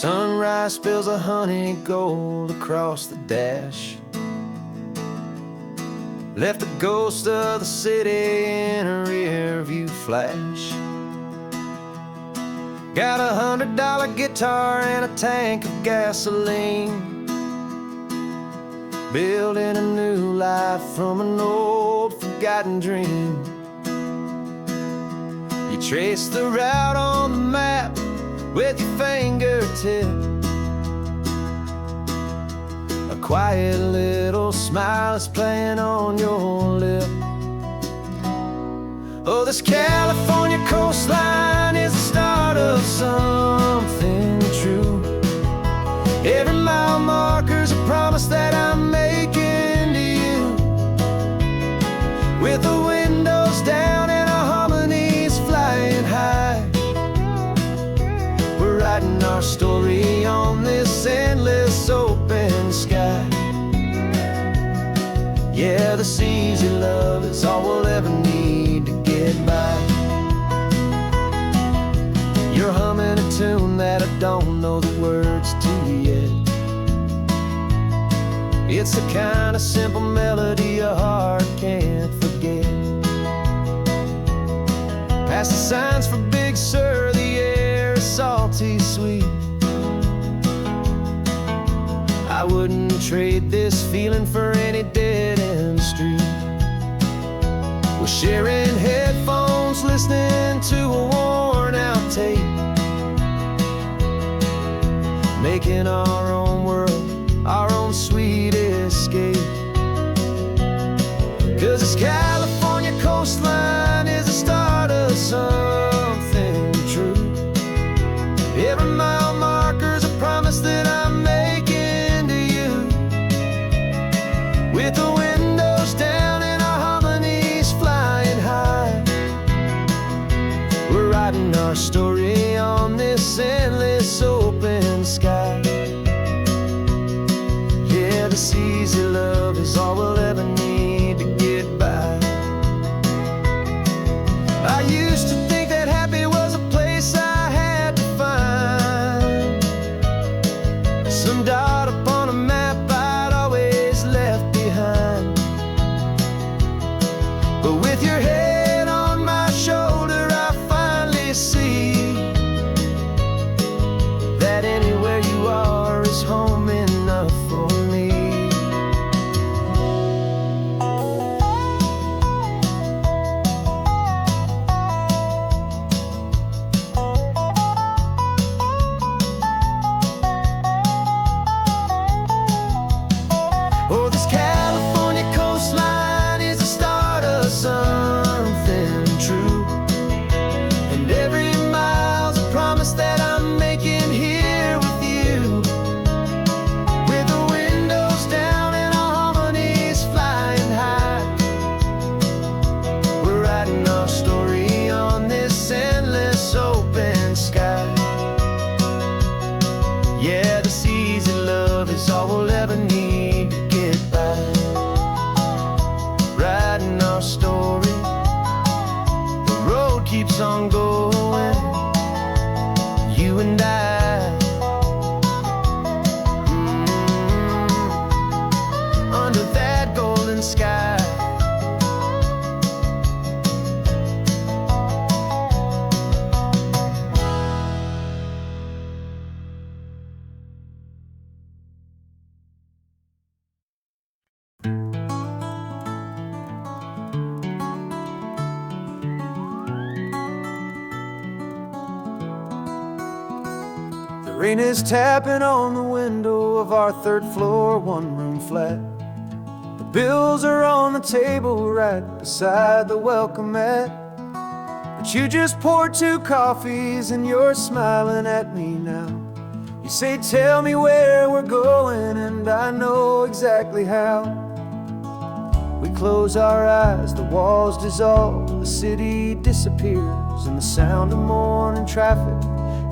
Sunrise spills a honey gold across the dash. Left the ghost of the city in a rear view flash. Got $100 guitar and a tank of gasoline, building a new life from an old forgotten dream. You trace the route on the map with your fingertip. A quiet little smile is playing on your lip. Oh, this California coastline is the start of something true. Every mile marker's a promise that I'm making to you. With the windows down and our harmonies flying high, we're writing our story on this endless open sky. Yeah, this easy love is all we'll ever need to get by. You're humming a tune that I don't know the words to yet. It's the kind of simple melody your heart can't forget. Past the signs for Big Sur, the air is salty sweet. I wouldn't trade this feeling for any dead-end street. We're sharing headphones, listening to a worn-out tape, making our own world, our own sweet escape. 'Cause this California coastline is the start of something true. Every mile marker's a promise that I'm making to you. With the windows down and our harmonies flying high, we're writing our story on this endless open sky. Yeah, this easy love is all we'll ever need to get by. I used to think that happy was a place I had to find, some dot upon a map I'd always left behind. But with your head on my shoulder, I finally see that anywhere you are is home enough for me. Oh, this California coastline is the start of something true. And every mile's a promise that I'm making here with you. With the windows down and our harmonies flying high, we're writing our story on this endless open sky. Yeah, this easy love is all we'll ever need to get by. Writing our story, the road keeps on going, you and I. Under that golden sky. The rain is tapping on the window of our third floor, one-room flat. The bills are on the table right beside the welcome mat. But you just poured 2 coffees and you're smiling at me now. You say, tell me where we're going, and I know exactly how. We close our eyes, the walls dissolve, the city disappears, and the sound of morning traffic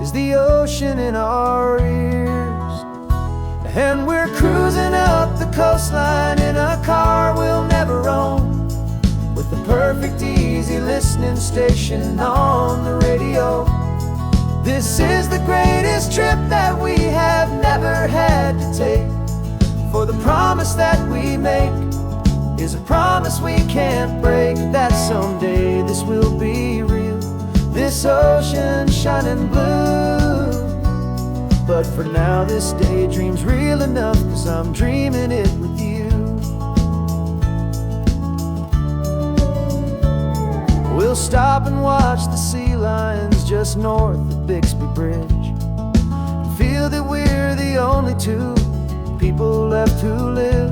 is the ocean in our ears. And we're cruising up the coastline in a car we'll never own, with the perfect easy listening station on the radio. This is the greatest trip that we have never had to take. For the promise that we make is a promise we can't break, that someday this will be real, this ocean shining blue. But for now this daydream's real enough, 'cause I'm dreaming it with you. We'll stop and watch the sea lions just north of Bixby Bridge, and feel that we're the only two people left who live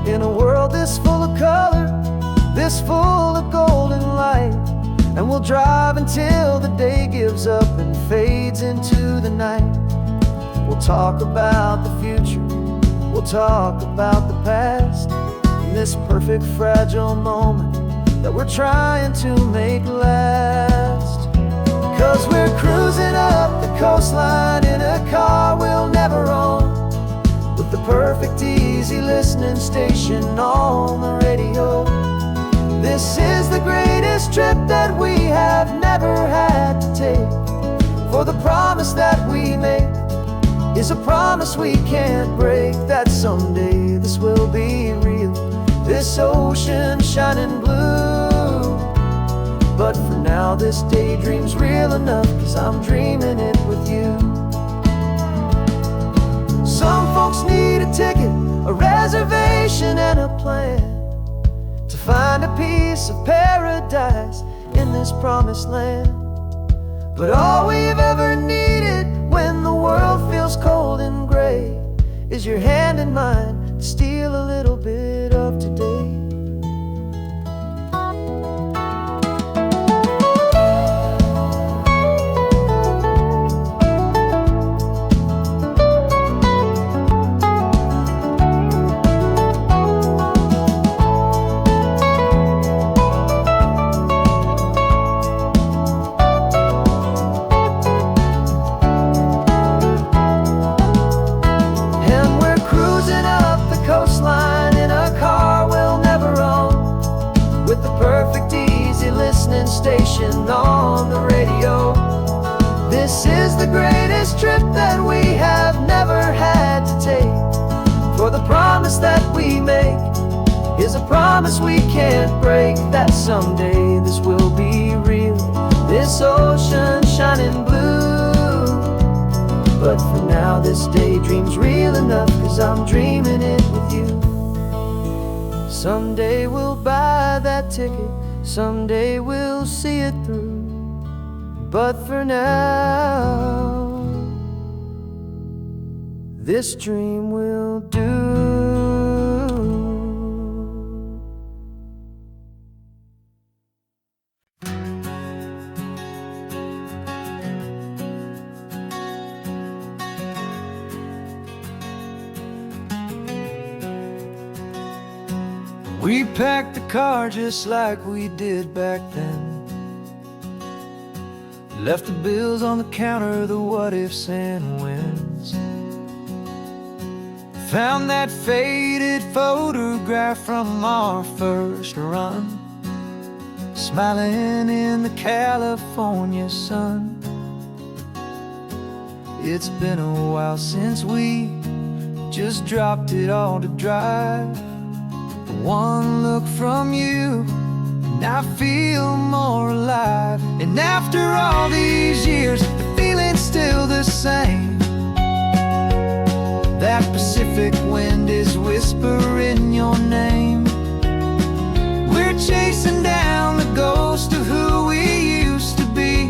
in a world this full of color, this full of golden light. And we'll drive until the day gives up and fades into the night. We'll talk about the future, we'll talk about the past, in this perfect fragile moment that we're trying to make last. 'Cause we're cruising up the coastline in a car we'll never own, with the perfect easy listening station on the radio. This is the greatest trip that we have never had to take. For the promise that we make is a promise we can't break, that someday this will be real, this ocean shining blue. But for now this daydream's real enough, 'cause I'm dreaming it with you. Some folks need a ticket, a reservation and a plan to find a piece of paradise in this promised land. But all we've ever needed when the world feels cold and gray is your hand in mine to steal a little bit of today. Station on the radio. This is the greatest trip that we have never had to take. For the promise that we make is a promise we can't break, that someday this will be real, this ocean shining blue. But for now this daydream's real enough, 'cause I'm dreaming it with you. Someday we'll buy that ticket, someday we'll see it through. But for now, this dream will do. We packed the car just like we did back then, left the bills on the counter, the what ifs and whens. Found that faded photograph from our first run, smiling in the California sun. It's been a while since we just dropped it all to drive. One look from you and I feel more alive. And after all these years, the feeling's still the same. That Pacific wind is whispering your name. We're chasing down the ghost of who we used to be,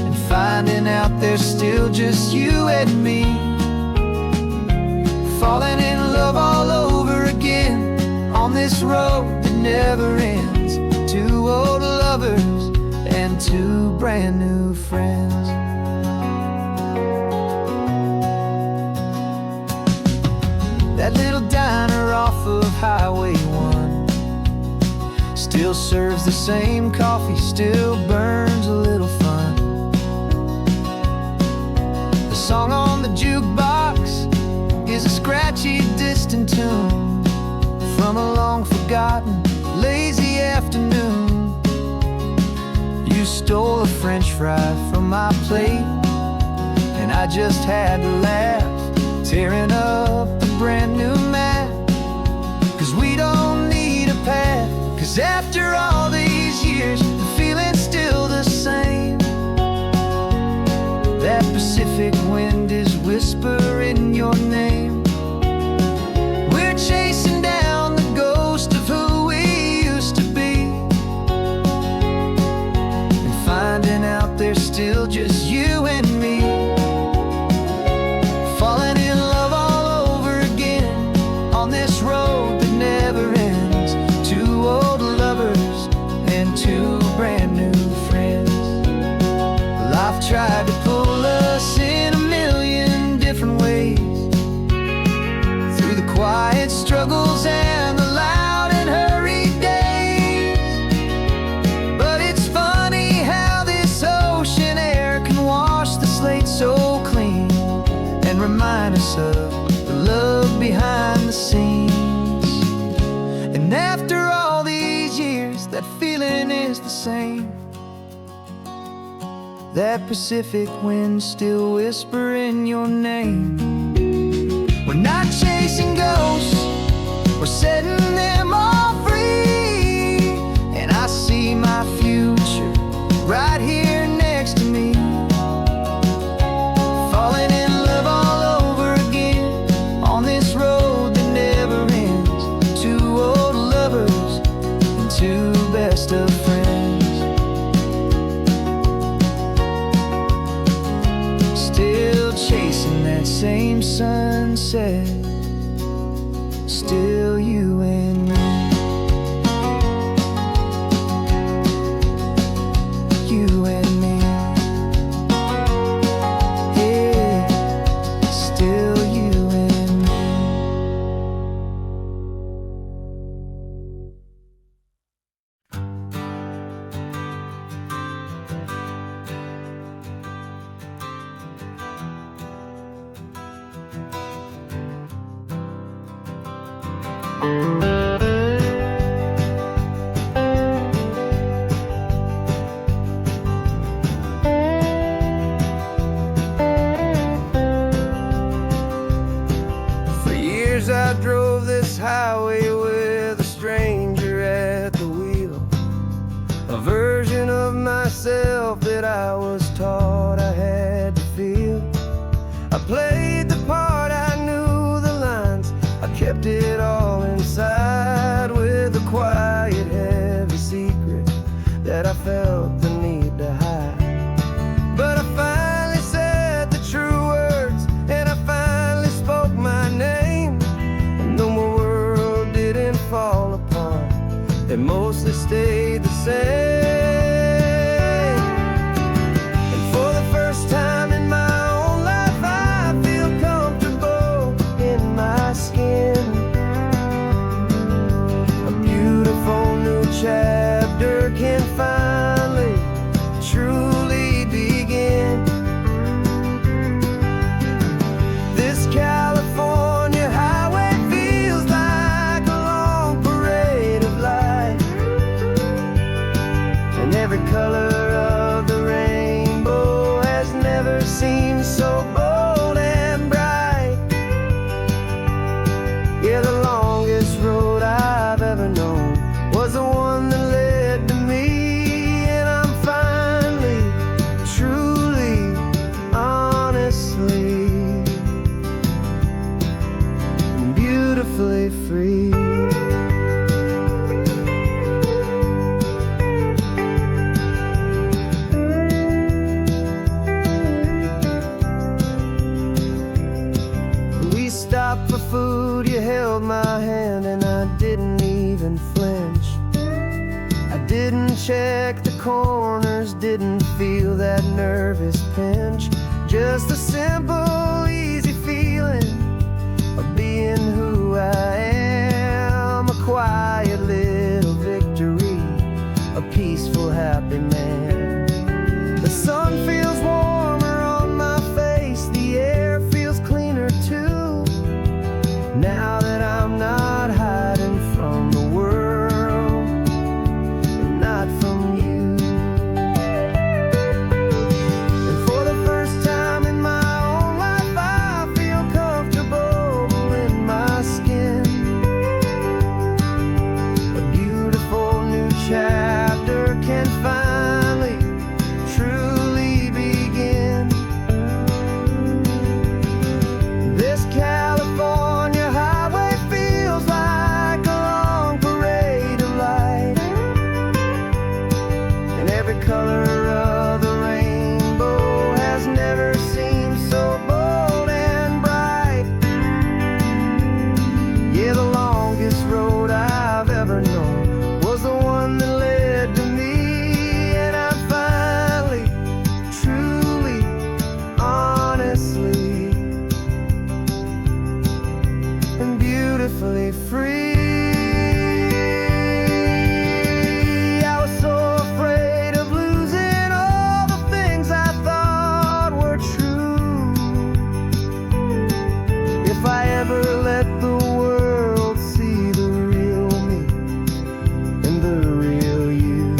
and finding out there's still just you and me. Falling in love all over again on this road that never ends. Two old lovers and two brand new friends. That little diner off of Highway 1 still serves the same coffee, still burns a little fun. The song on the jukebox is a scratchy, distant tune from a long forgotten, lazy afternoon. You stole a French fry from my plate, and I just had to laugh, tearing up the brand new map. 'Cause we don't need a path, 'cause after all these years, the feeling's still the same. That Pacific wind is whispering your name. We're chasing down the ghost of who we used to be, and finding out there's still just you and me. Falling in love all over again on this road that never ends. Two old lovers and two brand new friends. Life tried to pull us in a million different ways, through the quiet struggles and the loud and hurried days. But it's funny how this ocean air can wash the slate so clean, and remind us of the love behind the scenes. And after all these years, that feeling is the same. That Pacific wind still whispering your name. We're not chasing ghosts, we're setting them all free. And I see my future right here next to me. Falling in love all over again on this road that never ends. Two old lovers and two best of friends. Still chasing that same sunset, still you and me. You and me. Yeah, still you and me. For years I drove this highway with a stranger at the wheel, a version of myself that I was taught I had to feel. I played the part, I knew the lines, I kept it all inside, with a quiet, heavy secret that I felt the need to hide. But I finally said the true words, and I finally spoke my name. And though my world didn't fall apart, it mostly stayed the same. And for the first time in my own life, I feel comfortable in my skin. A beautiful new chapter can finally truly begin. This California highway feels like a long parade of light, and every color of the rainbow has never seemed so bold and bright. Yeah, the longest road I've ever known was the one that led to me. And I'm finally, truly, honestly, beautifully free. We stopped for food, you held my hand, and I didn't even flinch. I didn't check the corners, didn't feel that nervous pinch. Just a simple, easy feeling of being who I am. A quiet little victory, a peaceful, happy man. The sun feels warmer on my face, the air feels cleaner too, now that I'm not hiding from the world, and not from you. beautifully free. I was so afraid of losing all the things I thought were true. If I ever let the world see the real me and the real you.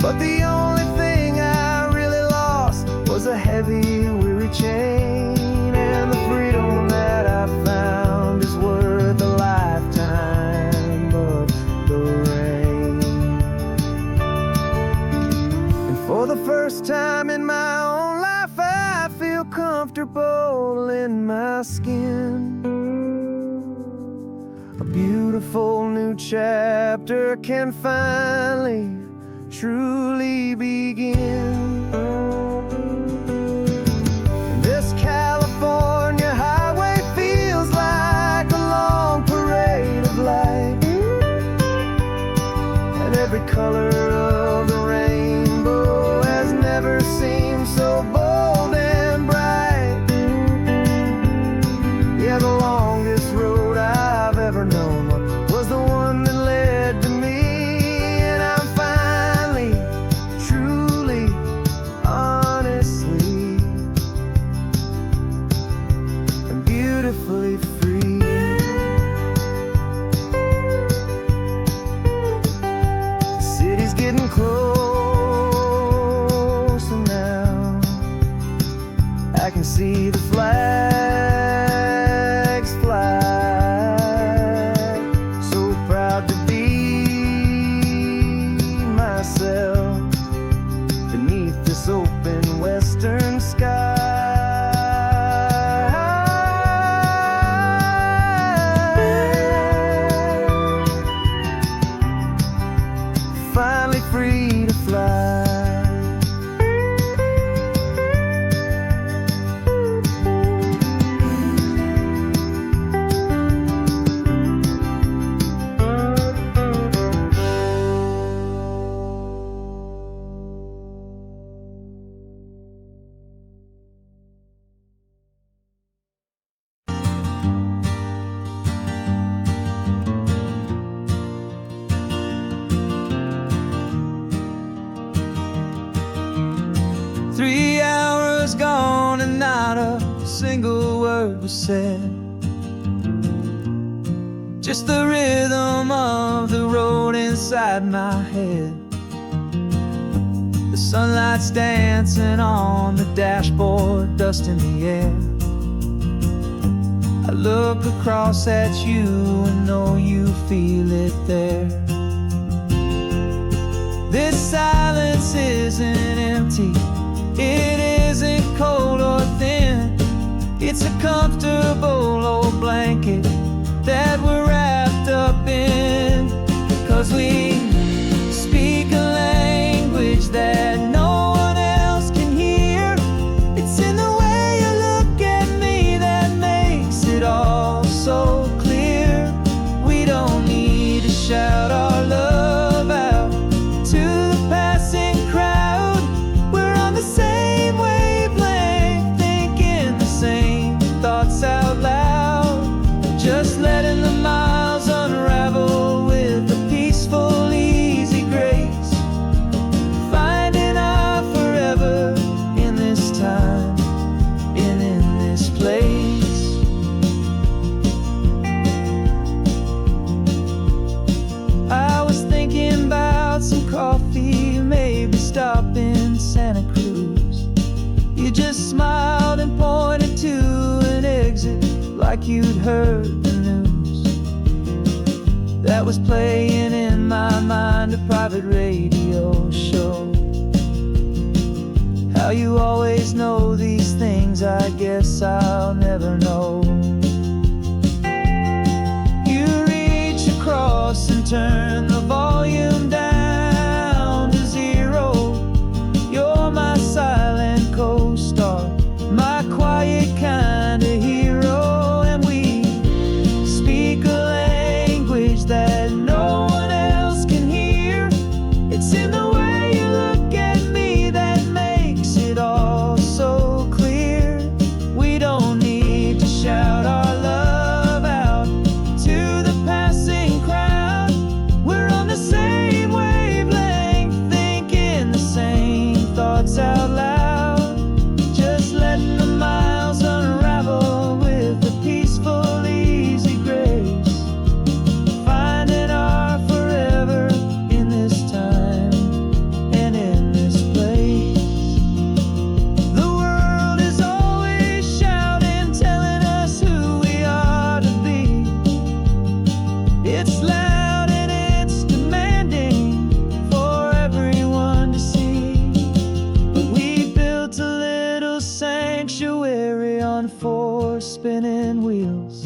But the only thing I really lost was a heavy, weary chain, and the freedom that I found is worth a lifetime of the rain. And for the first time in my own life, I feel comfortable in my skin. A beautiful new chapter can finally, truly begin. This California highway feels like a long parade of light, and every color of the rainbow has never seemed so bold and bright. Yeah, the longest road I've ever known was the one that led to me, and I'm finally, truly, honestly, and beautifully free. The city's getting closer now. I can see the flags fly. So proud to be myself beneath this open western sky. Finally free to fly. 3 hours gone and not a single word was said. Just the rhythm of the road inside my head. The sunlight's dancing on the dashboard, dust in the air. I look across at you and know you feel it there. This silence isn't empty, it isn't cold or thin. It's a comfortable old blanket that we're wrapped up in. 'Cause we speak a language that no one else can hear. It's in the way you look at me that makes it all so clear. We don't need to shout our love out to the passing crowd. We're on the same wavelength, thinking the same thoughts out loud. Just letting the miles unravel with a peaceful, easy grace. Finding our forever in this time and in this place. I was thinking about some coffee, maybe stop in Santa Cruz. You just smiled and pointed to an exit like you'd heard the news. That was playing in my mind, a private radio show. How you always know these things, I guess I'll never know. You reach across and turn the volume down to 0. You're my silent co-star, my quiet kind of hero. And we speak a language that no one else can hear. It's in the way you look at me that makes it all so clear. We don't need to shout our love your spinning wheels.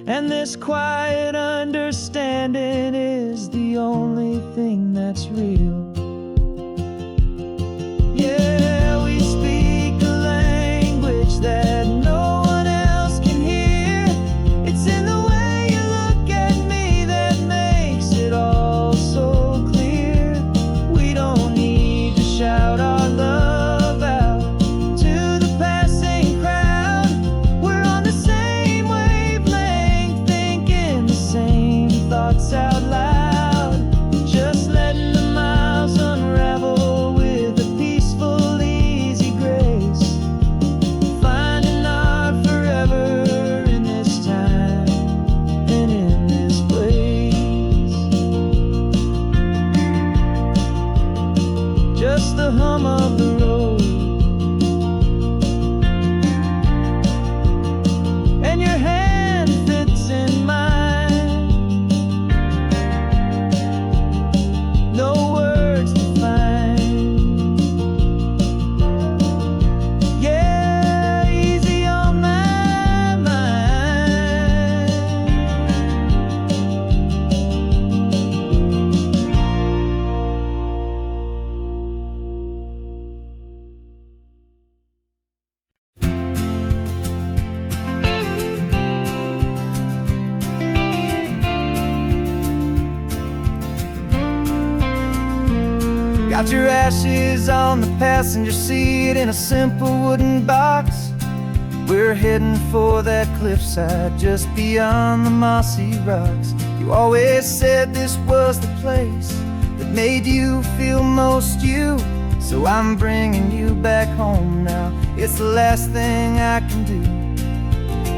And this quiet understanding is the only thing that's real. Yeah, we speak a language that no one else can hear. It's in the way you look at me that makes it all so clear. We don't need to shout our love out to the passing crowd. We're on the same wavelength, thinking the same thoughts out loud. Just letting the miles unravel with a peaceful, easy grace. Finding our forever in this time and in this place. Just the hum of the road and your hand fits in mine. No words to find. Yeah, easy on my mind. Got your ashes on the passenger seat in a simple wooden box. We're heading for that cliffside just beyond the mossy rocks. You always said this was the place that made you feel most you. So I'm bringing you back home now. It's the last thing I can do.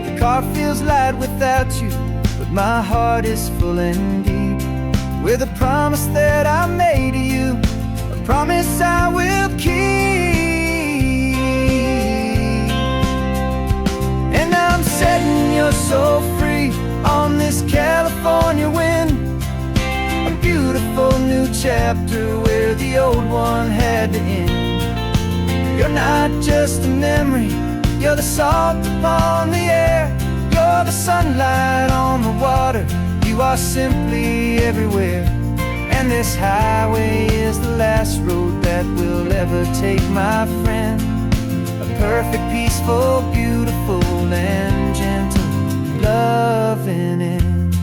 The car feels light without you, but my heart is full and deep with a promise that I made to you. Promise I will keep. And I'm setting your soul free on this California wind. A beautiful new chapter where the old one had to end. You're not just a memory, you're the salt upon the air. You're the sunlight on the water, you are simply everywhere. And this highway is the last road that we'll ever take, my friend. A perfect, peaceful, beautiful, and gentle loving end.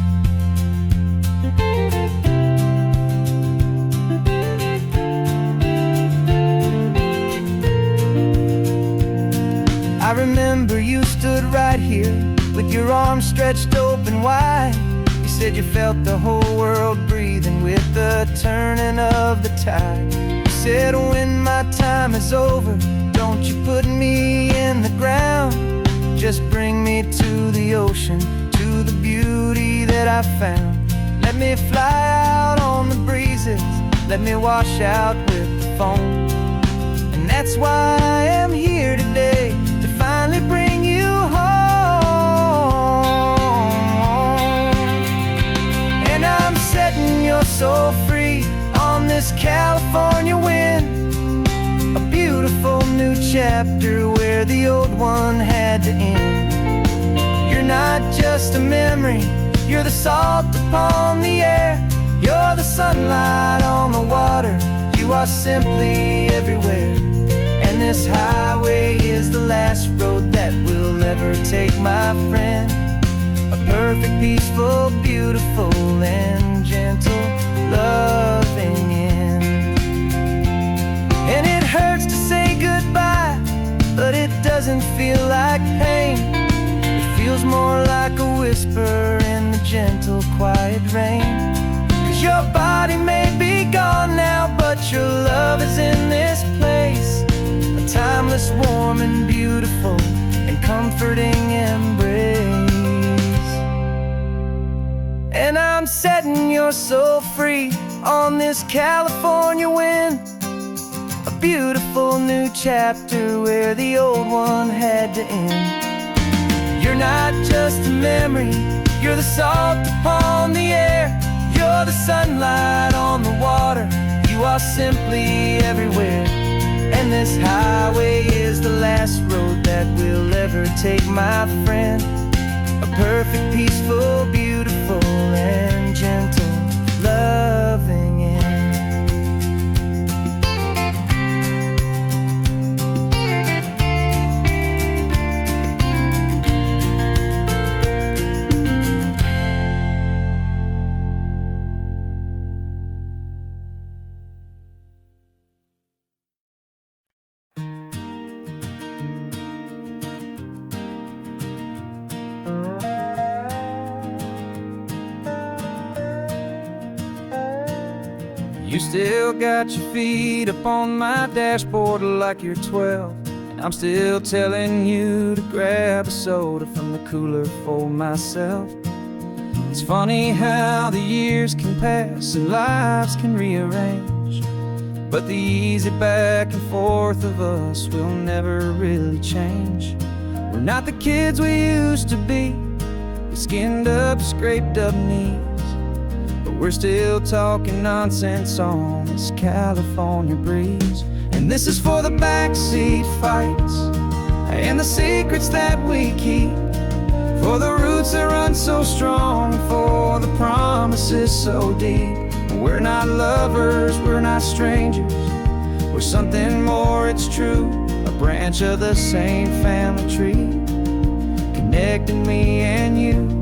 I remember you stood right here with your arms stretched open wide. You said you felt the whole world breathing with the turning of the tide. You said when my time is over, don't you put me in the ground. Just bring me to the ocean, to the beauty that I found. Let me fly out on the breezes, let me wash out with the foam. And that's why I am here today, to finally bring you home. And I'm setting your soul free on this California wind. A beautiful new chapter where the old one had to end. You're not just a memory, you're the salt upon the air. You're the sunlight on the water, you are simply everywhere. And this highway is the last road that we'll ever take, my friend. A perfect, peaceful, beautiful, and gentle loving end. And it hurts to say goodbye, but it doesn't feel like pain. It feels more like a whisper in the gentle, quiet rain. 'Cause your body may be gone now, but your love is in this place. A timeless, warm, and beautiful, and comforting embrace. And I'm setting your soul free on this California wind. A beautiful new chapter where the old one had to end. You're not just a memory, you're the salt upon the air. You're the sunlight on the water, you are simply everywhere. And this highway is the last road that will ever take, my friend. A perfect, peaceful, beautiful, and gentle, loving end. You still got your feet up on my dashboard like you're 12, and I'm still telling you to grab a soda from the cooler for myself. It's funny how the years can pass and lives can rearrange, but the easy back and forth of us will never really change. We're not the kids we used to be, with skinned up, scraped up knees, but we're still talking nonsense on this California breeze. And this is for the backseat fights and the secrets that we keep, for the roots that run so strong, for the promises so deep. We're not lovers, we're not strangers, we're something more, it's true. A branch of the same family tree, connecting me and you.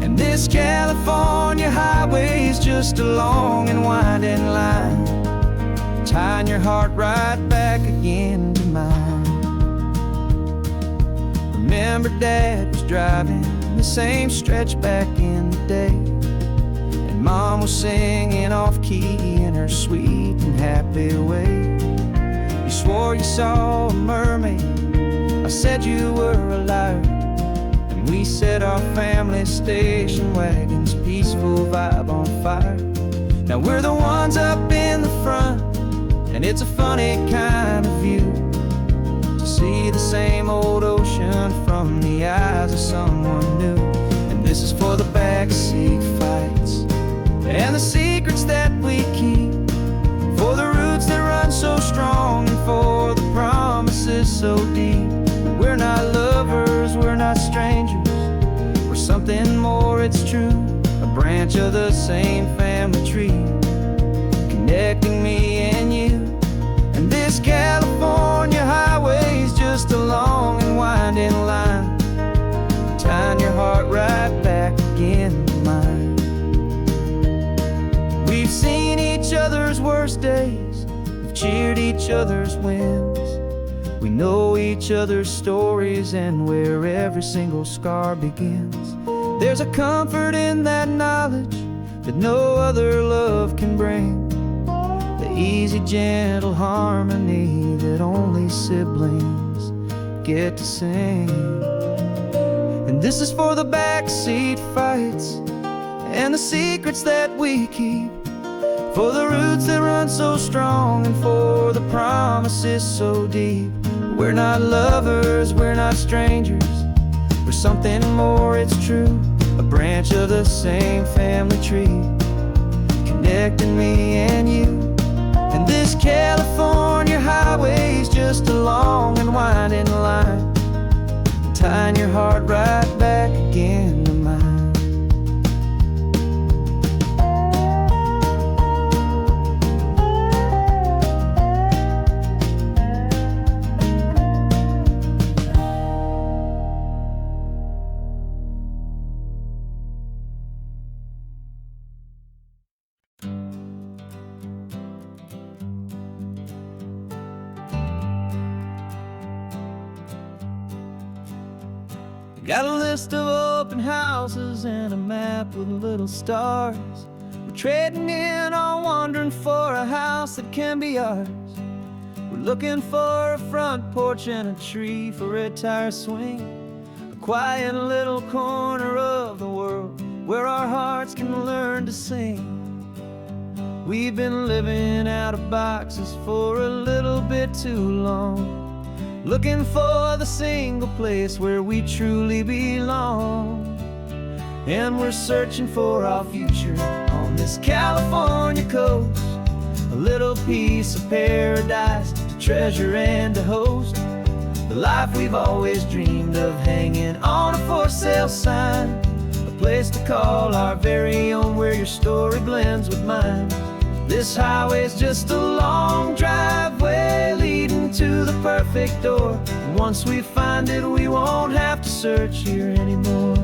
And this California highway is just a long and winding line, tying your heart right back again to mine. Remember Dad was driving the same stretch back in the day, and Mom was singing off-key in her sweet and happy way. You swore you saw a mermaid, I said you were a liar, and we set our family station wagon's peaceful vibe on fire. Now we're the ones up in the front, and it's a funny kind of view to see the same old ocean from the eyes of someone new. And this is for the backseat fights and the secrets that we keep, for the roots that run so strong, and for the promises so deep. We're not lovers, we're not strangers, we're something more, it's true. A branch of the same family tree, connecting me and you. And this California highway is just a long and winding line, tying your heart right back again to mine. We've seen each other's worst days, we've cheered each other's wins. We know each other's stories and where every single scar begins. There's a comfort in that knowledge that no other love can bring, the easy, gentle harmony that only siblings get to sing. And this is for the backseat fights and the secrets that we keep, for the roots that run so strong, and for the promises so deep. We're not lovers, we're not strangers, we're something more, it's true. A branch of the same family tree, connecting me and you. And this California highway is just a long and winding line, tying your heart right back again to mine. Got a list of open houses and a map with little stars. We're trading in on wondering for a house that can be ours. We're looking for a front porch and a tree for a tire swing, a quiet little corner of the world where our hearts can learn to sing. We've been living out of boxes for a little bit too long, looking for the single place where we truly belong. And we're searching for our future on this California coast, a little piece of paradise to treasure and to host. the life we've always dreamed of, hanging on a for sale sign, a place to call our very own, where your story blends with mine. This highway's just a long driveway leading to the perfect door, and once we find it, we won't have to search here anymore.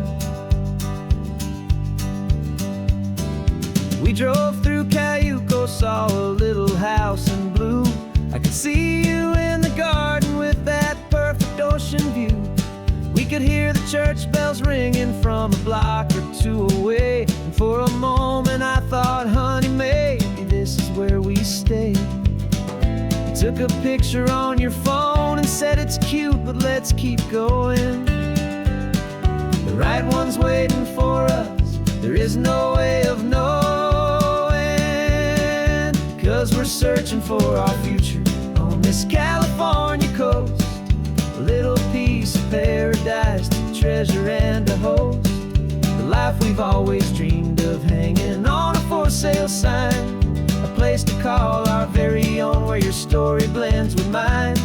We drove through Cayuco, saw a little house in blue. I could see you in the garden with that perfect ocean view. We could hear the church bells ringing from a block or two away, and for a moment I thought, honey, maybe this is where we stay. You took a picture on your phone and said it's cute, but let's keep going. The right one's waiting for us, there is no way of knowing, 'cause we're searching for our future on this California coast. A little piece of paradise to treasure and to host, the life we've always dreamed of, hanging on a for sale sign, a place to call our very own, where your story blends with mine.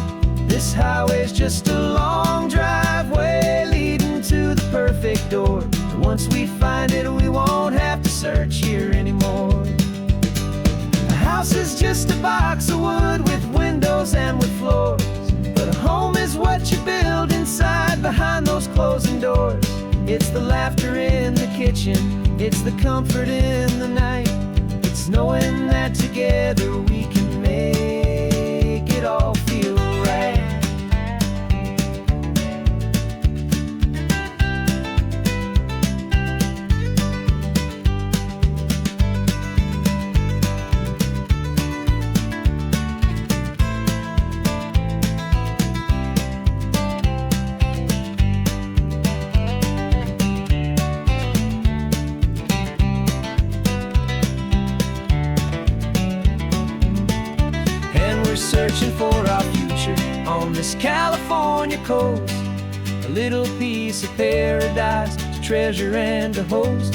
This highway's just a long driveway leading to the perfect door, and once we find it, we won't have to search here anymore. A house is just a box of wood with windows and with floors, but a home is what you build inside behind those closing doors. It's the laughter in the kitchen, it's the comfort in the night, it's knowing that together we can make it all feel right. Searching for our future on this California coast, a little piece of paradise to treasure and to host,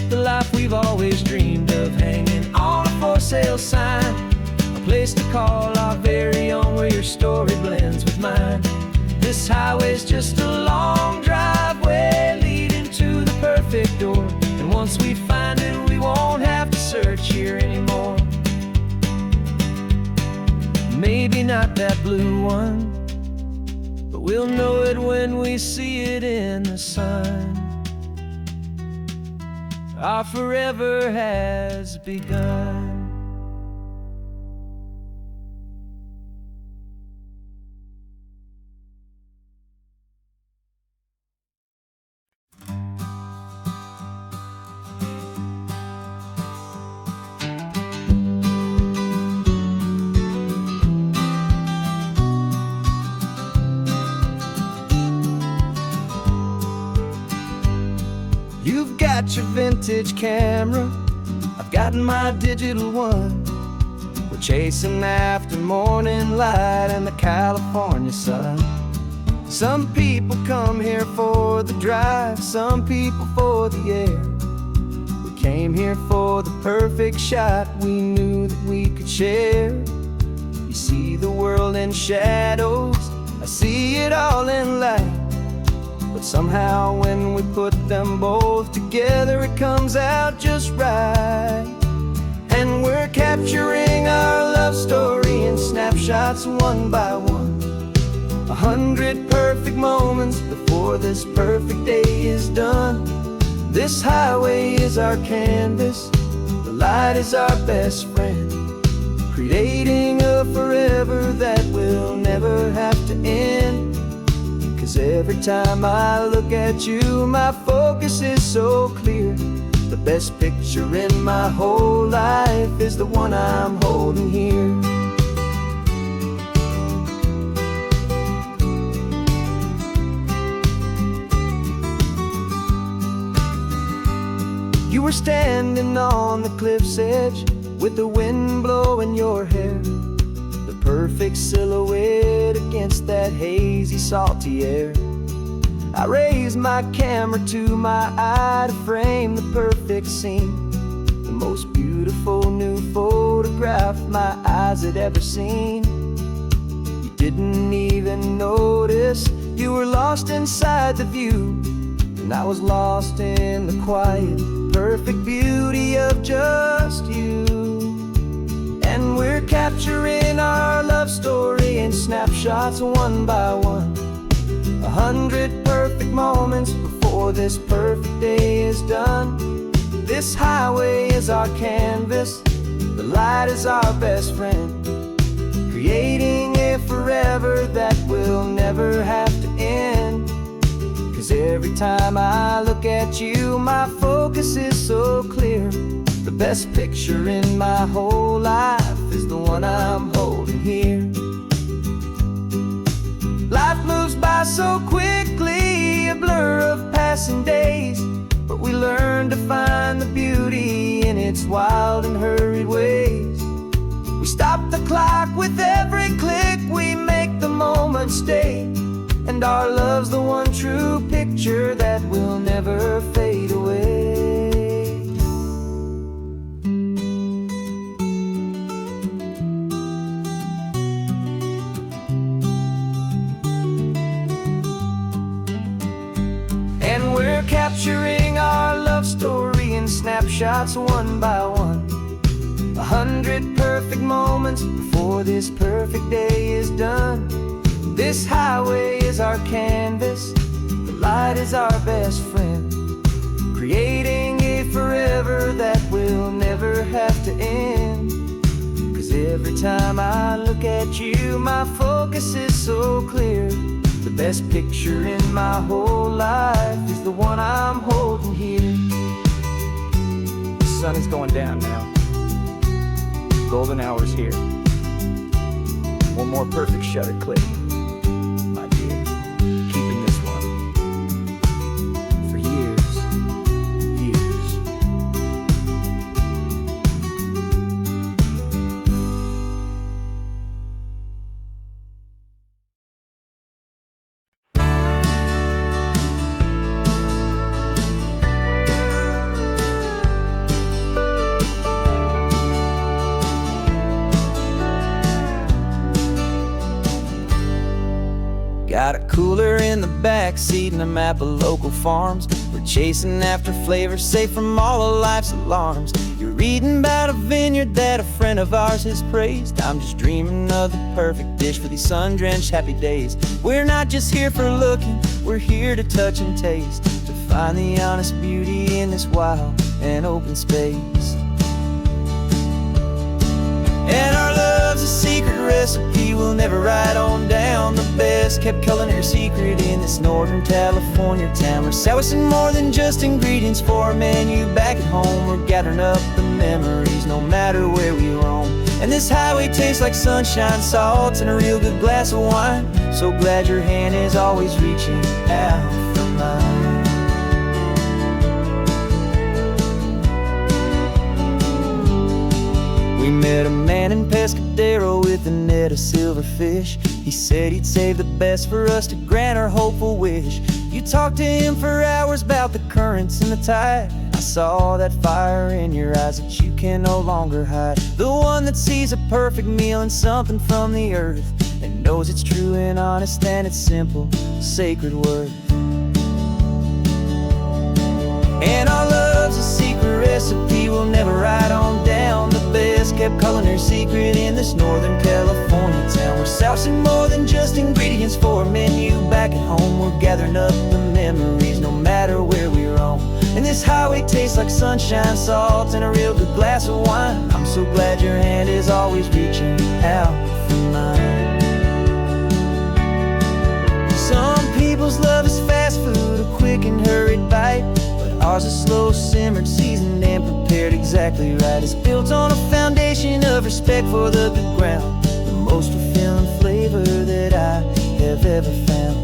the life we've always dreamed of, hanging on a for sale sign, a place to call our very own, where your story blends with mine. This highway's just a long driveway leading to the perfect door, and once we find it, we won't have to search here anymore. Maybe not that blue one, but we'll know it when we see it in the sun. Our forever has begun. You've got your vintage camera, I've got my digital one. We're chasing after morning light and the California sun. Some people come here for the drive, some people for the air. We came here for the perfect shot we knew that we could share. You see the world in shadows, I see it all in light. But somehow when we put them both together, it comes out just right. And we're capturing our love story in snapshots one by one. 100 perfect moments before this perfect day is done. This highway is our canvas, the light is our best friend, creating a forever that will never have to end. 'Cause every time I look at you, my focus is so clear. The best picture in my whole life is the one I'm holding here. You were standing on the cliff's edge with the wind blowing your hair, the perfect silhouette against that hazy, salty air. I raised my camera to my eye to frame the perfect scene, the most beautiful new photograph my eyes had ever seen. You didn't even notice you were lost inside the view, and I was lost in the quiet, perfect beauty of just you. And we're capturing our love story in snapshots one by one, 100 perfect moments before this perfect day is done. This highway is our canvas, the light is our best friend, creating a forever that will never have to end. 'Cause every time I look at you, my focus is so clear. The best picture in my whole life is the one I'm holding here. Life moves by so quickly, a blur of passing days, but we learn to find the beauty in its wild and hurried ways. We stop the clock with every click, we make the moment stay, and our love's the one true picture that will never fade away. And we're capturing our love story in snapshots one by one, 100 perfect moments before this perfect day is done. This highway is our canvas, the light is our best friend, creating a forever that will never have to end. 'Cause every time I look at you, my focus is so clear. The best picture in my whole life is the one I'm holding here. The sun is going down now. Golden hour's here. One more perfect shutter click, my dear. Keeping this one for years, years. Got a cooler in the back seat and a map of local farms. We're chasing after flavors safe from all of life's alarms. You're reading about a vineyard that a friend of ours has praised. I'm just dreaming of the perfect dish for these sun-drenched happy days. We're not just here for looking, we're here to touch and taste, to find the honest beauty in this wild and open space. And our love's a secret recipe we'll never write on down. The best kept culinary secret in this Northern California town. We're selling more than just ingredients for a menu back at home. We're gathering up the memories no matter where we roam. And this highway tastes like sunshine, salt, and a real good glass of wine. So glad your hand is always reaching out for mine. We met a man in Pescadero with a net of silverfish. He said he'd save the best for us to grant our hopeful wish. You talked to him for hours about the currents and the tide. I saw that fire in your eyes that you can no longer hide. The one that sees a perfect meal in something from the earth, and knows it's true and honest and it's simple, sacred worth. And our love's a secret recipe we'll never write on down. The best kept culinary secret in this Northern California town. We're sourcing more than just ingredients for a menu back at home. We're gathering up the memories no matter where we roam. And this highway tastes like sunshine, salt, and a real good glass of wine. I'm so glad your hand is always reaching out for mine. Some people's love is fast food, a quick and hurried bite. Ours is slow simmered, seasoned, and prepared exactly right. It's built on a foundation of respect for the good ground, the most fulfilling flavor that I have ever found.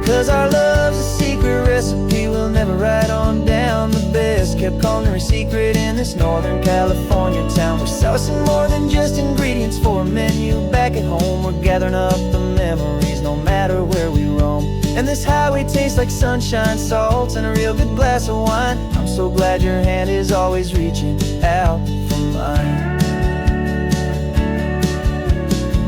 'Cause our love's a secret recipe recipe we'll never write on down. The best kept culinary secret in this Northern California town. We're sourcing more than just ingredients for a menu. Back at home we're gathering up the memories, no matter where we roam. And this highway tastes like sunshine, salts, and a real good glass of wine. I'm so glad your hand is always reaching out for mine.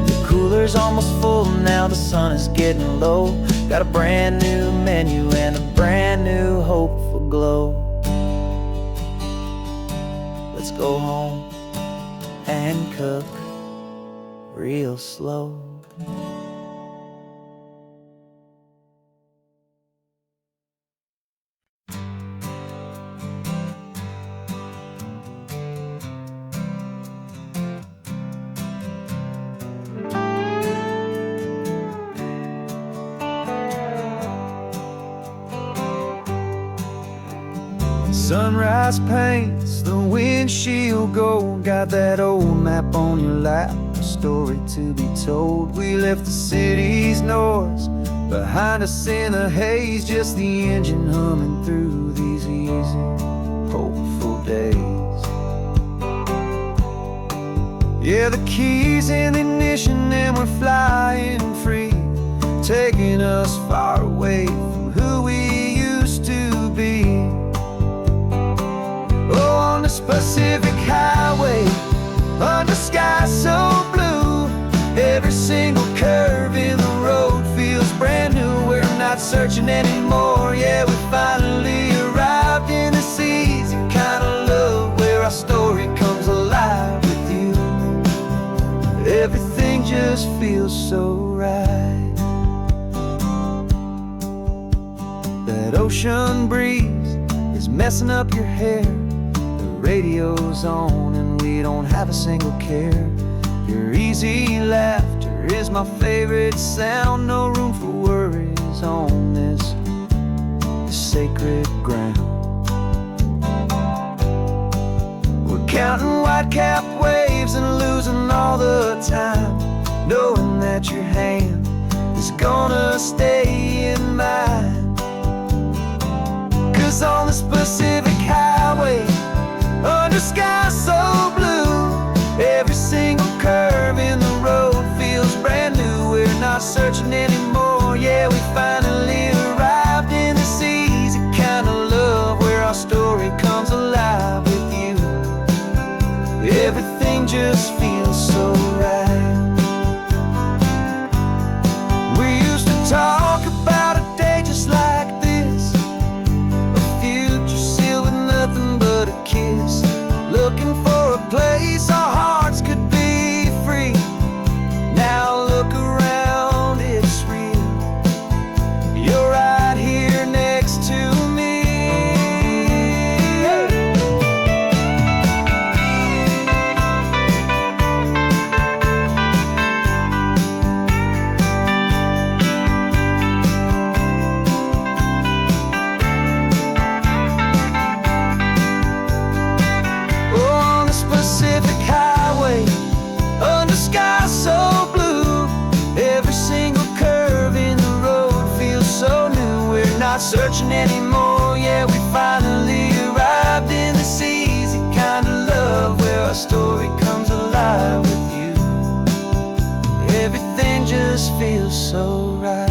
The cooler's almost full now, the sun is getting low. Got a brand new menu and a brand new hopeful glow. Let's go home and cook real slow. Sunrise paints the windshield gold. Got that old map on your lap, a story to be told. We left the city's noise behind us in the haze, just the engine humming through these easy, hopeful days. Yeah, the keys in the ignition and we're flying free, taking us far away from who we used to be. Oh, on this Pacific highway, under sky so blue, every single curve in the road feels brand new. We're not searching anymore, yeah, we finally arrived in this easy kind of love, where our story comes alive with you. Everything just feels so right. That ocean breeze is messing up your hair, radio's on and we don't have a single care. Your easy laughter is my favorite sound. No room for worries on this sacred ground. We're counting white-capped waves and losing all the time, knowing that your hand is gonna stay in mine. 'Cause on this Pacific highway, under sky so blue, every single curve in the road feels brand new. We're not searching anymore, yeah, we finally arrived in this easy kind of love, where our story comes alive with you. Everything just feels so right. We used to talk about a day just like this, a future sealed with nothing but a kiss, looking for a place our hearts could be free. Now look around, it's real. You're right here next to me. Pacific highway, under sky so blue, every single curve in the road feels so new. We're not searching anymore, yeah, we finally arrived in this easy kind of love, where our story comes alive with you. Everything just feels so right.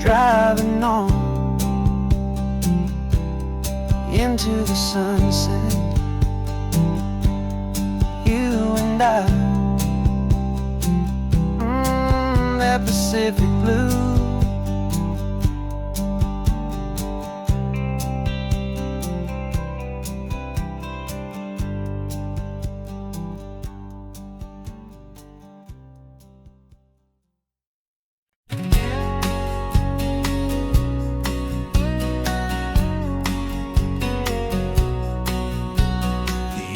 Driving on into the sunset, you and I, that Pacific blue.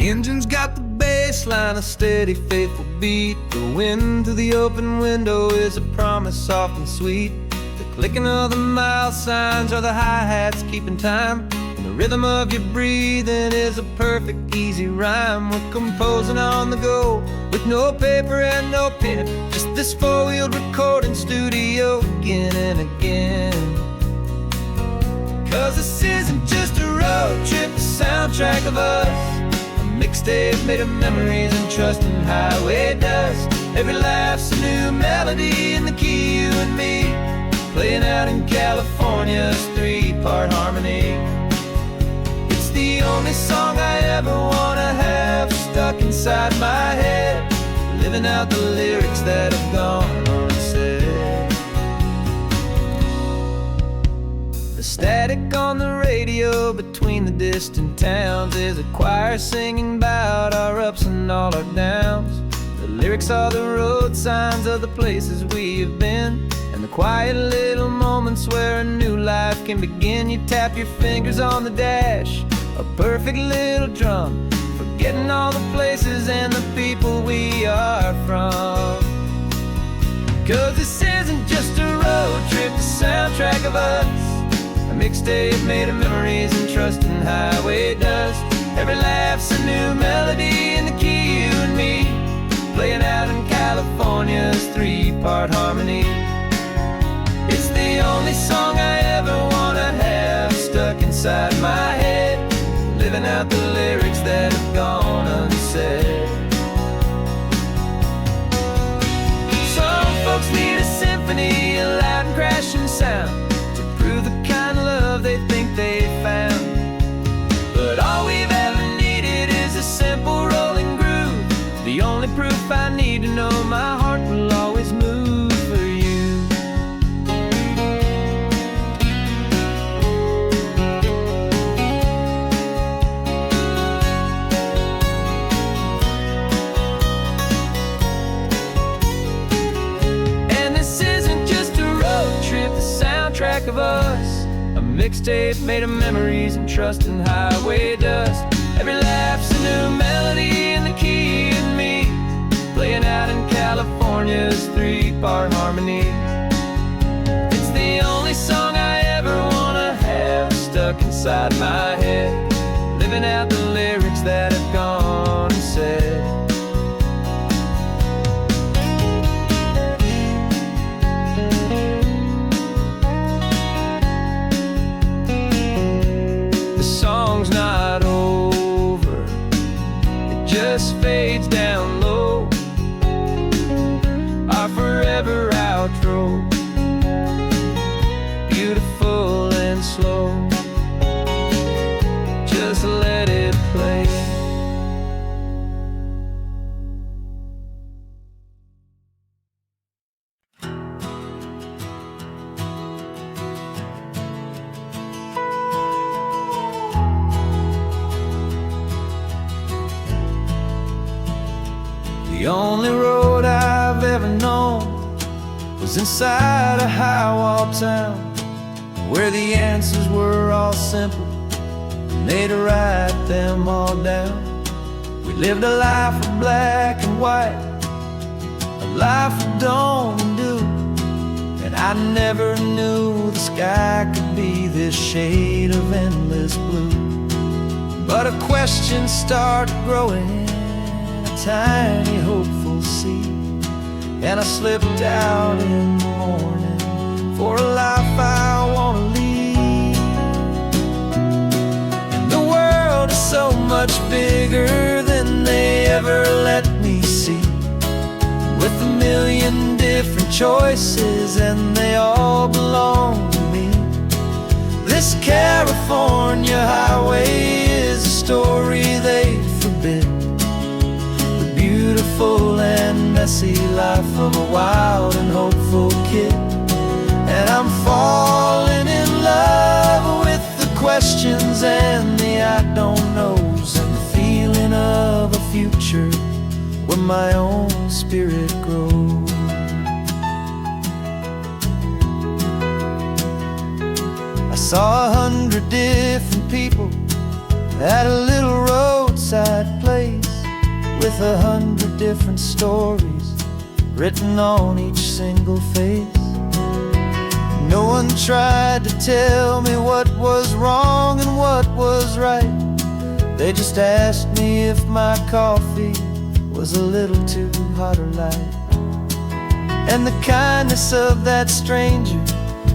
The engine's got the bass line, a steady, faithful beat. The wind through the open window is a promise soft and sweet. The clicking of the mile signs are the hi-hats keeping time. And the rhythm of your breathing is a perfect, easy rhyme. We're composing on the go, with no paper and no pen, just this four-wheeled recording studio again and again. 'Cause this isn't just a road trip, the soundtrack of us, a mixtape made of memories and trust in highway dust. Every laugh's a new melody in the key, you and me, playing out in California's three-part harmony. It's the only song I ever wanna have stuck inside my head, living out the lyrics that have gone unsaid. The static on the radio between the distant towns is a choir singing about our ups and all our downs. The lyrics are the road signs of the places we have been, and the quiet little moments where a new life can begin. You tap your fingers on the dash, a perfect little drum, forgetting all the places and the people we are from. 'Cause this isn't just a road trip, the soundtrack of us, a mixtape made of memories and trust in highway dust. Every laugh's a new melody in the key, you and me, playing out in California's three-part harmony. It's the only song I ever wanna have stuck inside my head, living out the lyrics that have gone unsaid. Some folks need a symphony, a loud and crashing sound, to prove the kind of love they think they found. But all we've ever needed is a simple rolling groove, the only proof I need to know my heart will always move for you. And this isn't just a road trip, the soundtrack of us, a mixtape made of memories and trust in highway dust. Every laugh's a new melody in the key, and me, playing out in California's three-part harmony. It's the only song I ever wanna have stuck inside my head, living out the lyrics that have gone unsaid. The song's not over, it just fades down low, our forever outro, beautiful and slow. Just let it play. The only road I've ever known was inside a high-wall town, where the answers were all simple, and they'd write them all down. We lived a life of black and white, a life of dawn and dew, and I never knew the sky could be this shade of endless blue. But a question started growing, a tiny hopeful seed, and I slipped out in the morning for a life I wanna lead. And the world is so much bigger than they ever let me see, with a million different choices and they all belong to me. This California highway is a story they forbid, the beautiful and messy life of a wild and hopeful kid. And I'm falling in love with the questions and the I don't knows, and the feeling of a future where my own spirit grows. I saw 100 different people at a little roadside place, with 100 different stories written on each single face. No one tried to tell me what was wrong and what was right. They just asked me if my coffee was a little too hot or light. And the kindness of that stranger,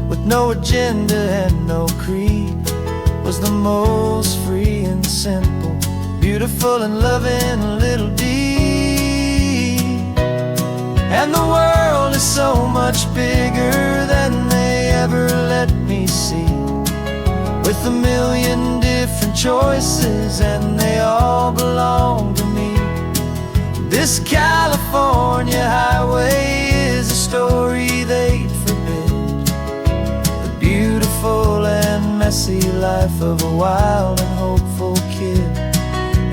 with no agenda and no creed, was the most free and simple, beautiful and loving little deed. And the world is so much bigger than they ever let me see, with a million different choices and they all belong to me. This California highway is a story they'd forbid, the beautiful and messy life of a wild and hopeful kid.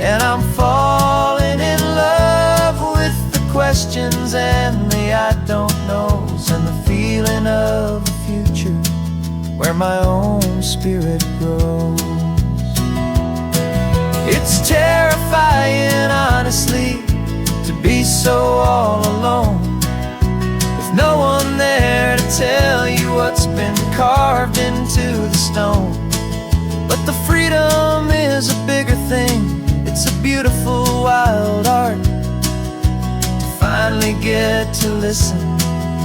And I'm falling in love with the questions and the I don't knows, and the feeling of a future where my own spirit grows. It's terrifying, honestly, to be so all alone, with no one there to tell you what's been carved into the stone. But the freedom is a bigger thing. It's a beautiful wild art to finally get to listen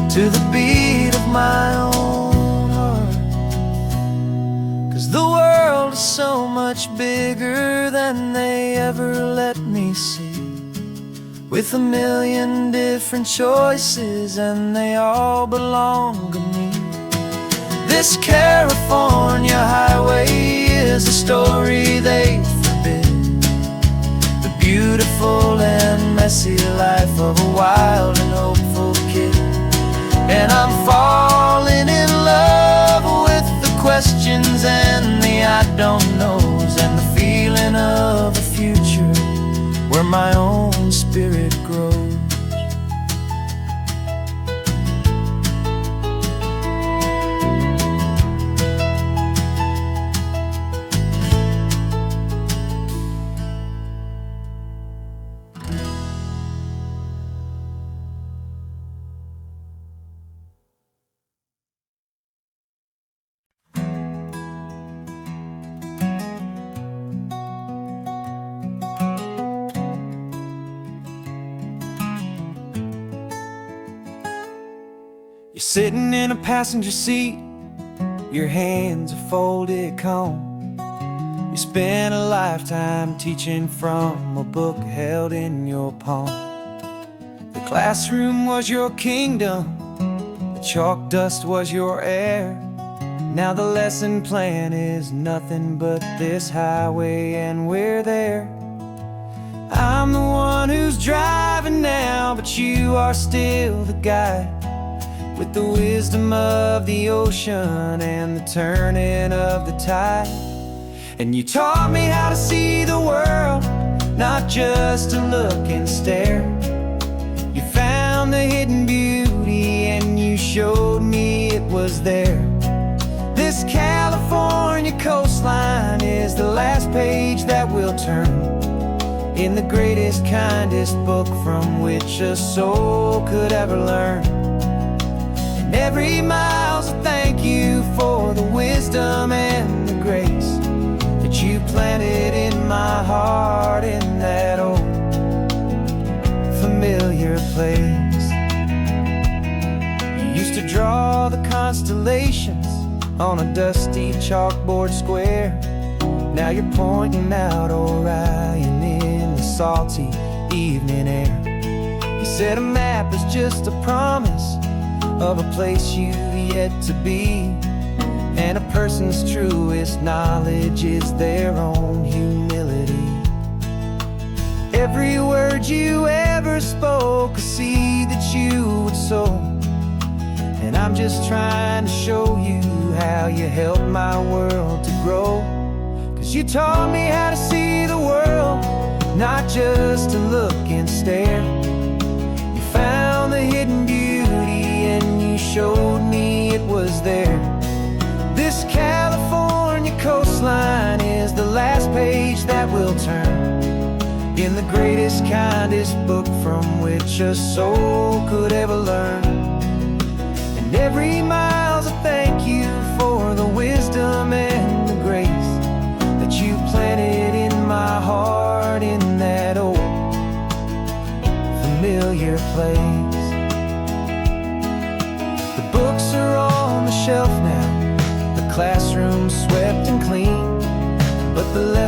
to the beat of my own heart. 'Cause the world is so much bigger than they ever let me see, with a million different choices and they all belong to me. This California highway is a story they forbid, the beautiful and messy life of a wild and hopeful kid. And I'm falling in love with the questions and the I don't knows, and the feeling of a future where my own spirit grows. You're sitting in a passenger seat, your hands are folded calm. You spent a lifetime teaching from a book held in your palm. The classroom was your kingdom, the chalk dust was your air. Now the lesson plan is nothing but this highway and we're there. I'm the one who's driving now, but you are still the guide, with the wisdom of the ocean and the turning of the tide. And you taught me how to see the world, not just to look and stare. You found the hidden beauty and you showed me it was there. This California coastline is the last page that we'll turn in the greatest, kindest book from which a soul could ever learn. Every mile's a thank you for the wisdom and the grace that you planted in my heart in that old familiar place. You used to draw the constellations on a dusty chalkboard square. Now you're pointing out Orion in the salty evening air. You said a map is just a promise of a place you've yet to be, and a person's truest knowledge is their own humility. Every word you ever spoke, a seed that you would sow, and I'm just trying to show you how you helped my world to grow. 'Cause you taught me how to see the world, not just to look and stare. You found the hidden beauty and you showed me it was there. This California coastline is the last page that we'll turn in the greatest, kindest book from which a soul could ever learn. And every mile's a thank you for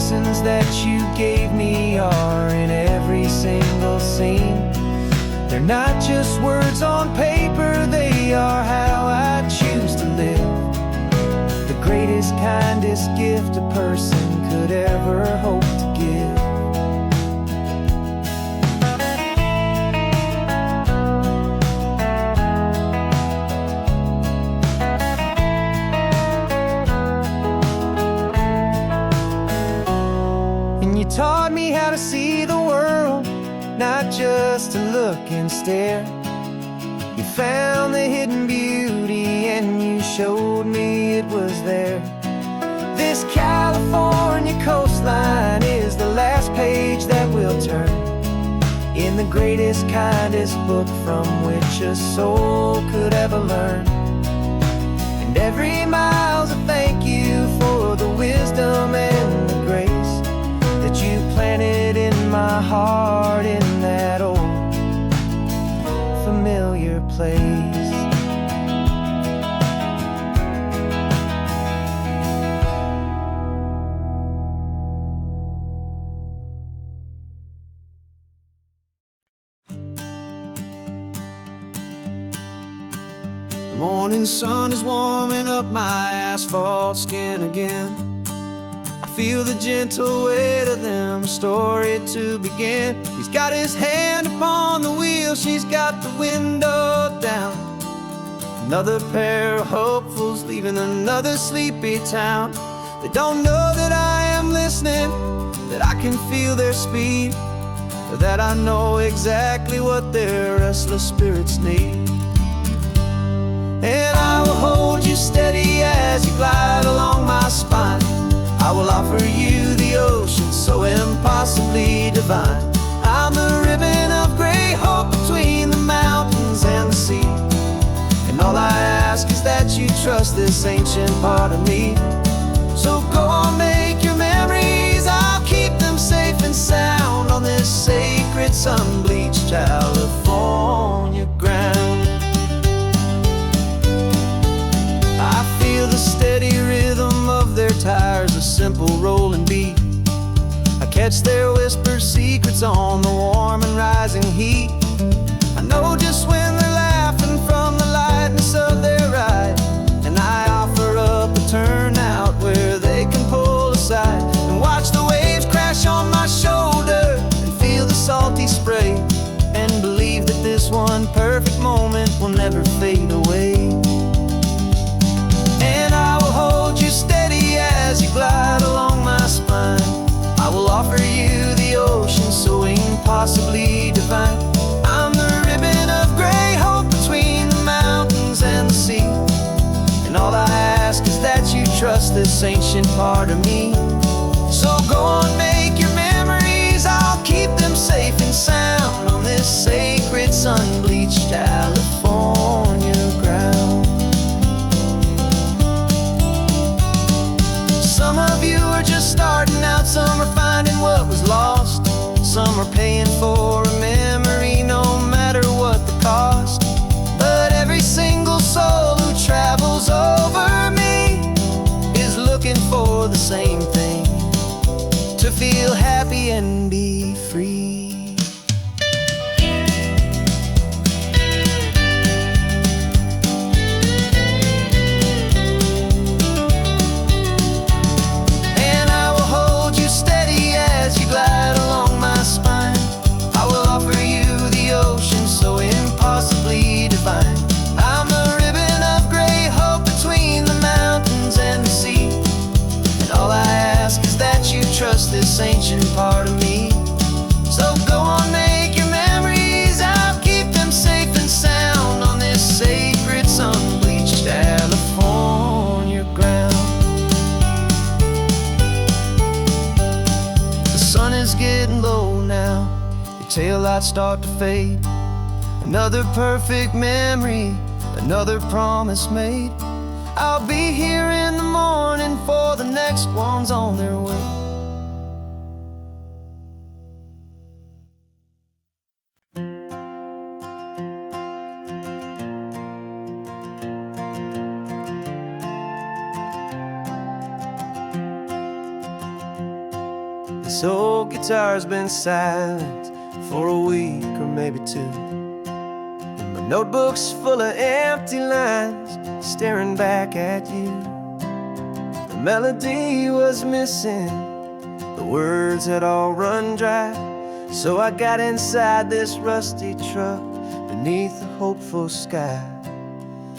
lessons that you gave me are in every single scene. They're not just words on paper, they are how I choose to live. The greatest, kindest gift a person could ever hope to give. And you taught me how to see the world, not just to look and stare. You found the hidden beauty and you showed me it was there. This California coastline is the last page that we'll turn in the greatest, kindest book from which a soul could ever learn. And every mile's a thank you for the wisdom and the grace that you planted in my heart in that old familiar place. The morning sun is warming up my asphalt skin again. I feel the gentle weight of them, a story to begin. He's got his hand upon the wheel, she's got the window down. Another pair of hopefuls leaving another sleepy town. They don't know that I am listening, that I can feel their speed, or that I know exactly what their restless spirits need. And I will hold you steady as you glide along my spine. I will offer you the ocean so impossibly divine. I'm the ribbon of gray hope between the mountains and the sea. And all I ask is that you trust this ancient part of me. So go on, make your memories, I'll keep them safe and sound on this sacred sun-bleached California ground. I feel the steady rhythm of their tires, a simple rolling beat. I catch their whispered secrets on the warm and rising heat. I know just when they're laughing from the lightness of their ride, and I offer up a turnout where they can pull aside and watch the waves crash on my shoulder and feel the salty spray, and believe that this one perfect moment will never fade away. And I will hold you steady as you glide along my spine. I will offer you the ocean so impossibly divine. I'm the ribbon of gray hope between the mountains and the sea. And all I ask is that you trust this ancient part of me. So go on, make your memories, I'll keep them safe and sound on this sacred sun-bleached California ground. Some of you are just starting out, some are finding what was lost, some are paying for a memory no matter what the cost. But every single soul who travels over me is looking for the same thing, to feel happy and be free. I'm a ribbon of gray hope between the mountains and the sea. And all I ask is that you trust this ancient part of me. So go on, make your memories, I'll keep them safe and sound on this sacred sun-bleached California ground. The sun is getting low now, your taillights start to fade. Another perfect memory, another promise made. I'll be here in the morning for the next ones on their way. This old guitar's been silent for a week or maybe two, and my notebook's full of empty lines staring back at you. The melody was missing, the words had all run dry, so I got inside this rusty truck beneath a hopeful sky,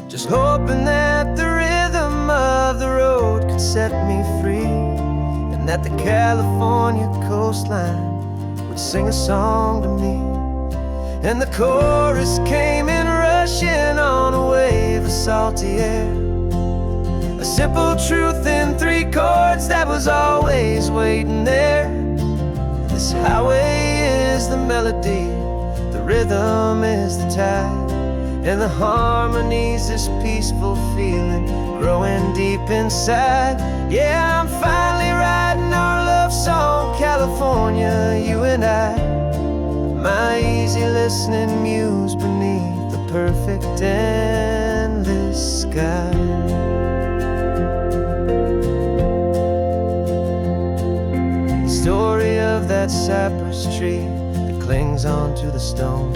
just hoping that the rhythm of the road could set me free, and that the California coastline would sing a song to me. And the chorus came in rushing on a wave of salty air, a simple truth in 3 chords that was always waiting there. This highway is the melody, the rhythm is the tide, and the harmony's this peaceful feeling growing deep inside. Yeah, I'm finally writing our love song, California, you and I. My easy listening muse beneath the perfect endless sky. The story of that cypress tree that clings onto the stone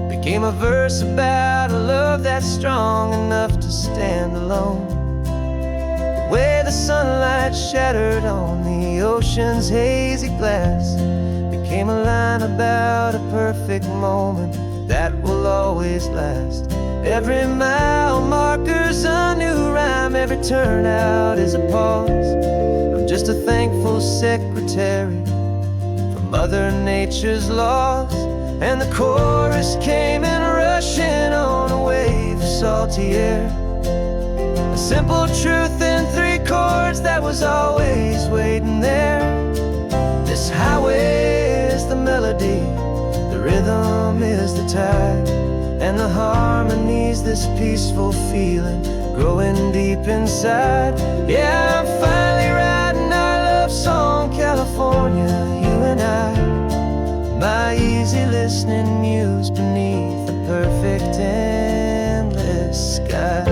became a verse about a love that's strong enough to stand alone. The way the sunlight shattered on the ocean's hazy glass became a line about a perfect moment that will always last. Every mile marker's a new rhyme, every turnout is a pause. I'm just a thankful secretary for Mother Nature's laws. And the chorus came in rushing on a wave of salty air, a simple truth in 3 chords that was always waiting there. This highway is the melody, the rhythm is the tide, and the harmony's this peaceful feeling growing deep inside. Yeah, I'm finally writing our love song, California, you and I. My easy listening muse beneath the perfect endless sky.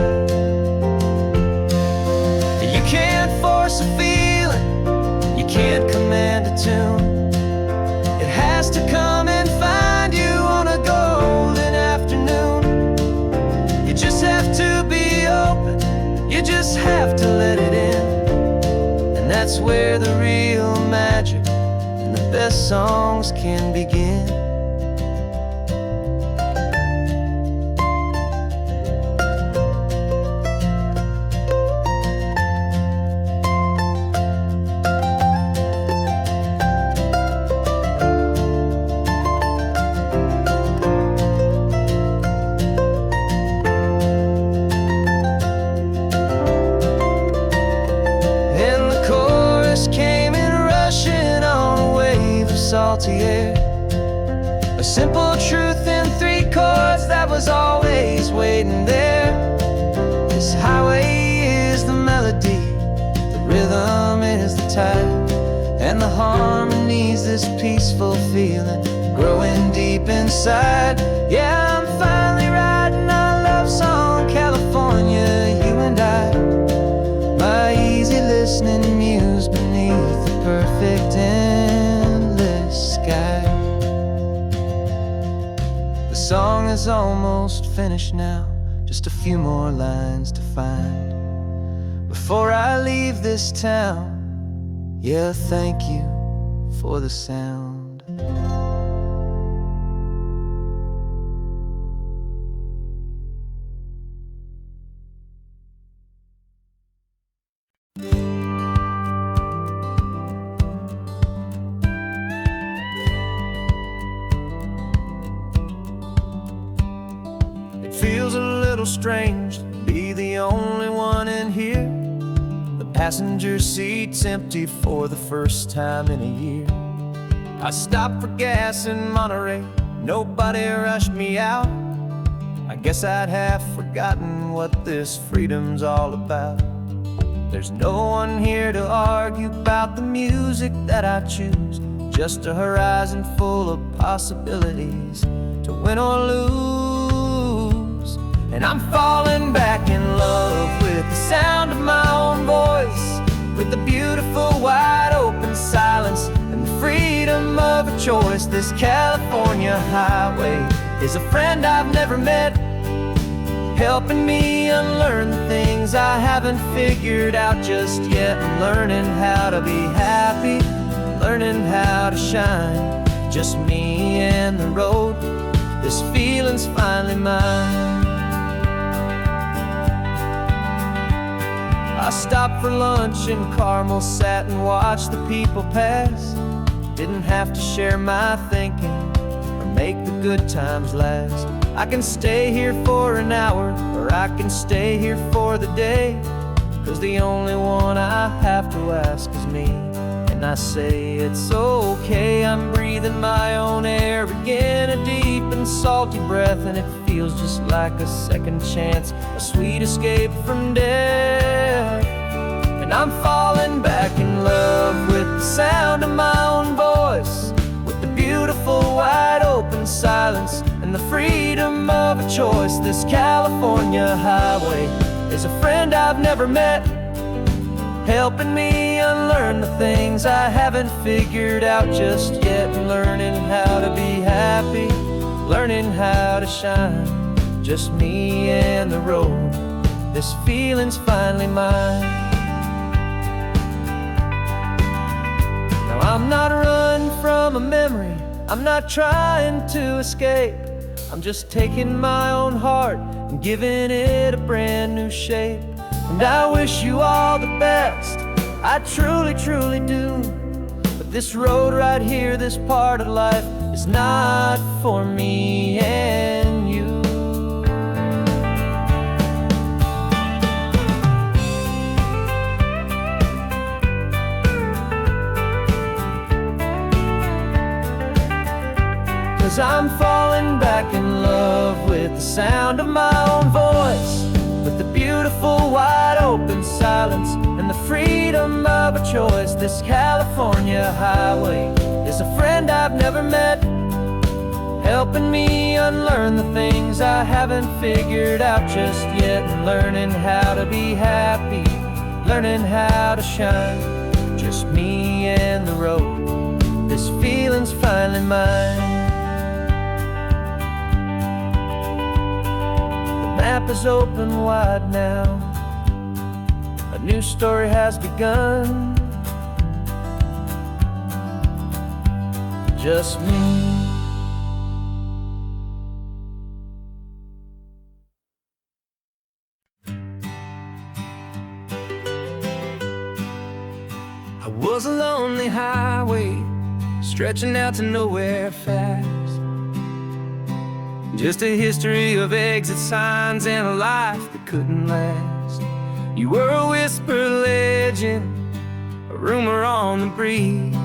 You can't force a feeling, you can't command a tune. It has to come and find you on a golden afternoon. You just have to be open, you just have to let it in, and that's where the real magic, the best songs can begin. And the chorus came in rushing on a wave of salty air, a simple truth in 3 chords that was always waiting there. This highway is the melody, the rhythm is the tide, and the harmony's this peaceful feeling growing deep inside. Yeah, I'm finally writing our love song, California, you and I. My easy listening muse beneath the perfect endless sky. The song is almost finished now, just a few more lines to find before I leave this town. Yeah, thank you for the sound. It feels a little strange to be the only one in here. The passenger seat's empty for the first time in a year. I stopped for gas in Monterey, nobody rushed me out. I guess I'd have forgotten what this freedom's all about. There's no one here to argue about the music that I choose, just a horizon full of possibilities to win or lose. And I'm falling back in love with the sound of my own voice, with the beautiful wide open silence and choice. This California highway is a friend I've never met, helping me unlearn the things I haven't figured out just yet. I'm learning how to be happy, learning how to shine, just me and the road. This feeling's finally mine. I stopped for lunch in Carmel, sat and watched the people pass. Didn't have to share my thinking or make the good times last. I can stay here for an hour, or I can stay here for the day, 'cause the only one I have to ask is me. And I say it's okay, I'm breathing my own air again, a deep and salty breath, and it feels just like a second chance, a sweet escape from death. And I'm falling back in love with the sound of my own voice, with the beautiful wide open silence and the freedom of a choice. This California highway is a friend I've never met, helping me unlearn the things I haven't figured out just yet. Learning how to be happy, learning how to shine, just me and the road. This feeling's finally mine. Now I'm not running from a memory, I'm not trying to escape. I'm just taking my own heart and giving it a brand new shape. And I wish you all the best, I truly, truly do. But this road right here, this part of life, is not for me and you. 'Cause I'm falling back in love with the sound of my own voice, with the beautiful wide open silence and the freedom of a choice. This California highway is a friend I've never met, helping me unlearn the things I haven't figured out just yet. And learning how to be happy, learning how to shine, just me and the road. This feeling's finally mine. The map is open wide now, a new story has begun, just me. I was a lonely highway, stretching out to nowhere fast. Just a history of exit signs and a life that couldn't last. You were a whisper legend, a rumor on the breeze,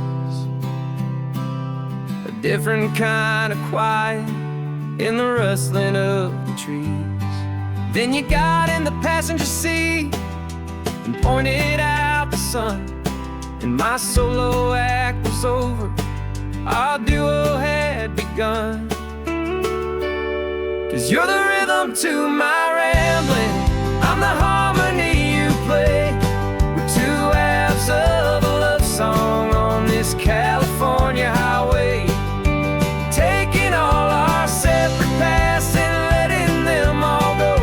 a different kind of quiet in the rustling of the trees. Then you got in the passenger seat and pointed out the sun, and my solo act was over, our duo had begun. 'Cause you're the rhythm to my rambling, I'm the harmony you play. We're two halves of a love song on this California highway, taking all our separate paths and letting them all go,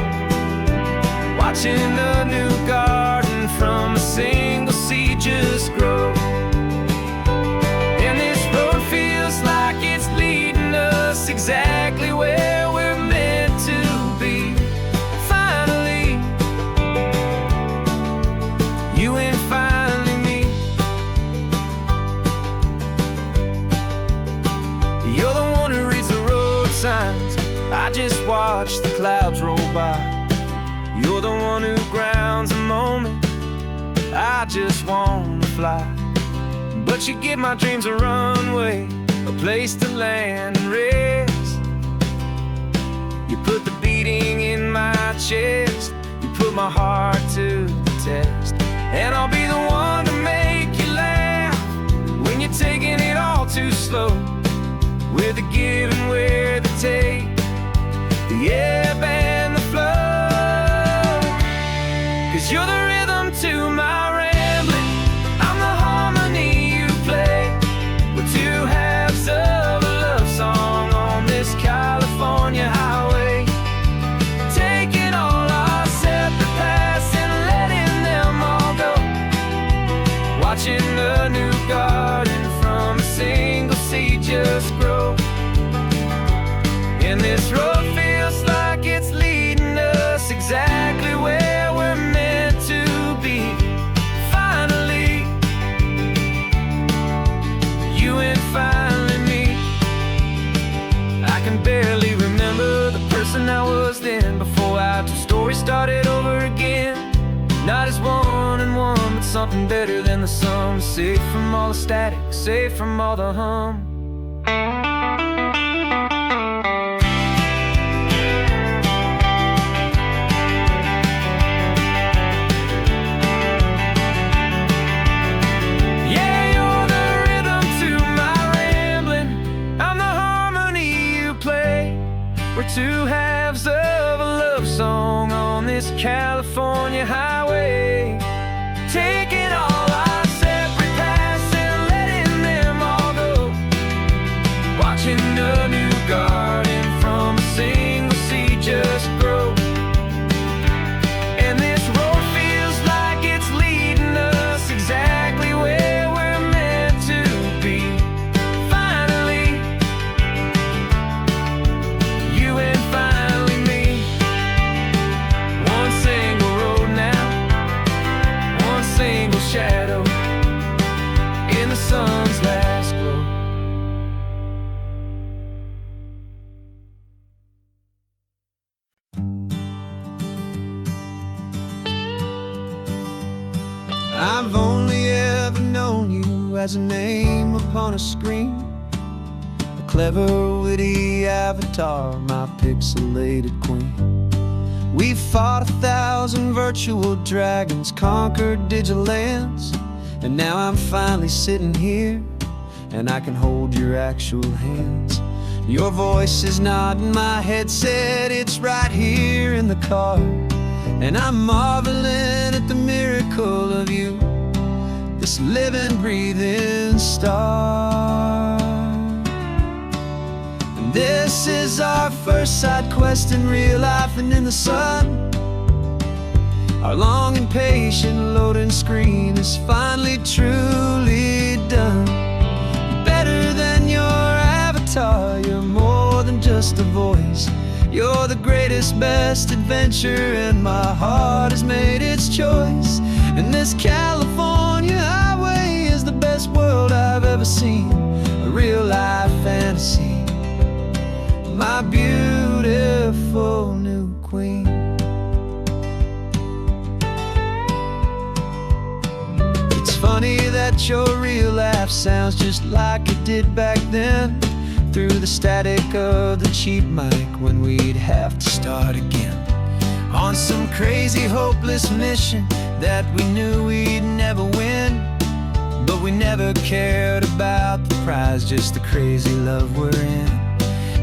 watching a new garden from a single seed just grow. And this road feels like it's leading us exactly where we're meant to be. Finally, you and finally me. You're the one who reads the road signs, I just watch the clouds roll by. You're the one who grounds a moment, I just wanna fly. But you give my dreams a runway, a place to land and rest. You put the beating in my chest, you put my heart to the test. And I'll be the one to make you laugh when you're taking it all too slow. We're the give and we're the take, the ebb and the flow. 'Cause you're the rhythm to my rambling, I'm the harmony you play. We're two halves of Not as one and one, but something better than the sum. Safe from all the static, safe from all the hum. We're two halves of a love song on this California highway, taking all our separate paths and letting them all go, watching a new garden from a single seed just grow. And this road feels like it's leading us exactly where we're meant to be. Finally, you and finally me. One single road now, one single shadow in the sun's last glow. I've only ever known you as a name upon a screen, a clever, witty avatar, my pixelated queen. We've fought 1,000 virtual dragons, conquered digital lands, and now I'm finally sitting here, and I can hold your actual hands. Your voice is not in my headset, it's right here in the car, and I'm marveling at the miracle of you, this living, breathing star. And this is our first side quest in real life and in the sun. Our long and patient loading screen is finally truly done. Better than your avatar, you're more than just a voice. You're the greatest, best adventure, and my heart has made its choice. And this California highway is the best world I've ever seen, a real-life fantasy, my beautiful new queen. It's funny that your real life sounds just like it did back then, through the static of the cheap mic when we'd have to start again, on some crazy hopeless mission that we knew we'd never win. But we never cared about the prize, just the crazy love we're in.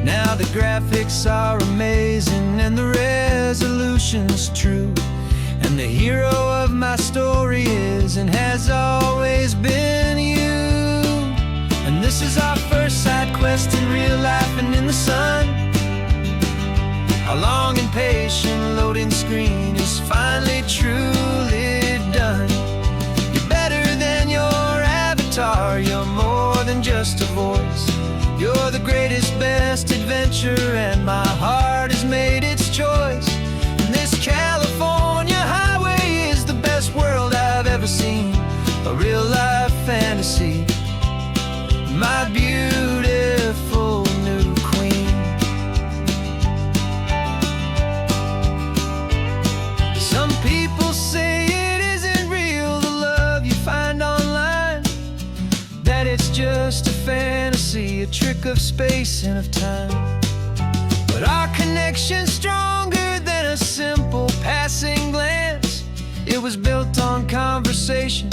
Now the graphics are amazing and the resolution's true, and the hero of my story is and has always been you. And this is our first side quest in real life and in the sun. Our long and patient loading screen is finally truly done. You're better than your avatar, you're more than just a voice. You're the greatest, best adventure, and my heart has made its choice. And this California highway is the best world I've ever seen, a real-life fantasy, my beautiful new queen. Some people say it isn't real, the love you find online, that it's just a fantasy, a trick of space and of time. But our connection's stronger than a simple passing glance. It was built on conversation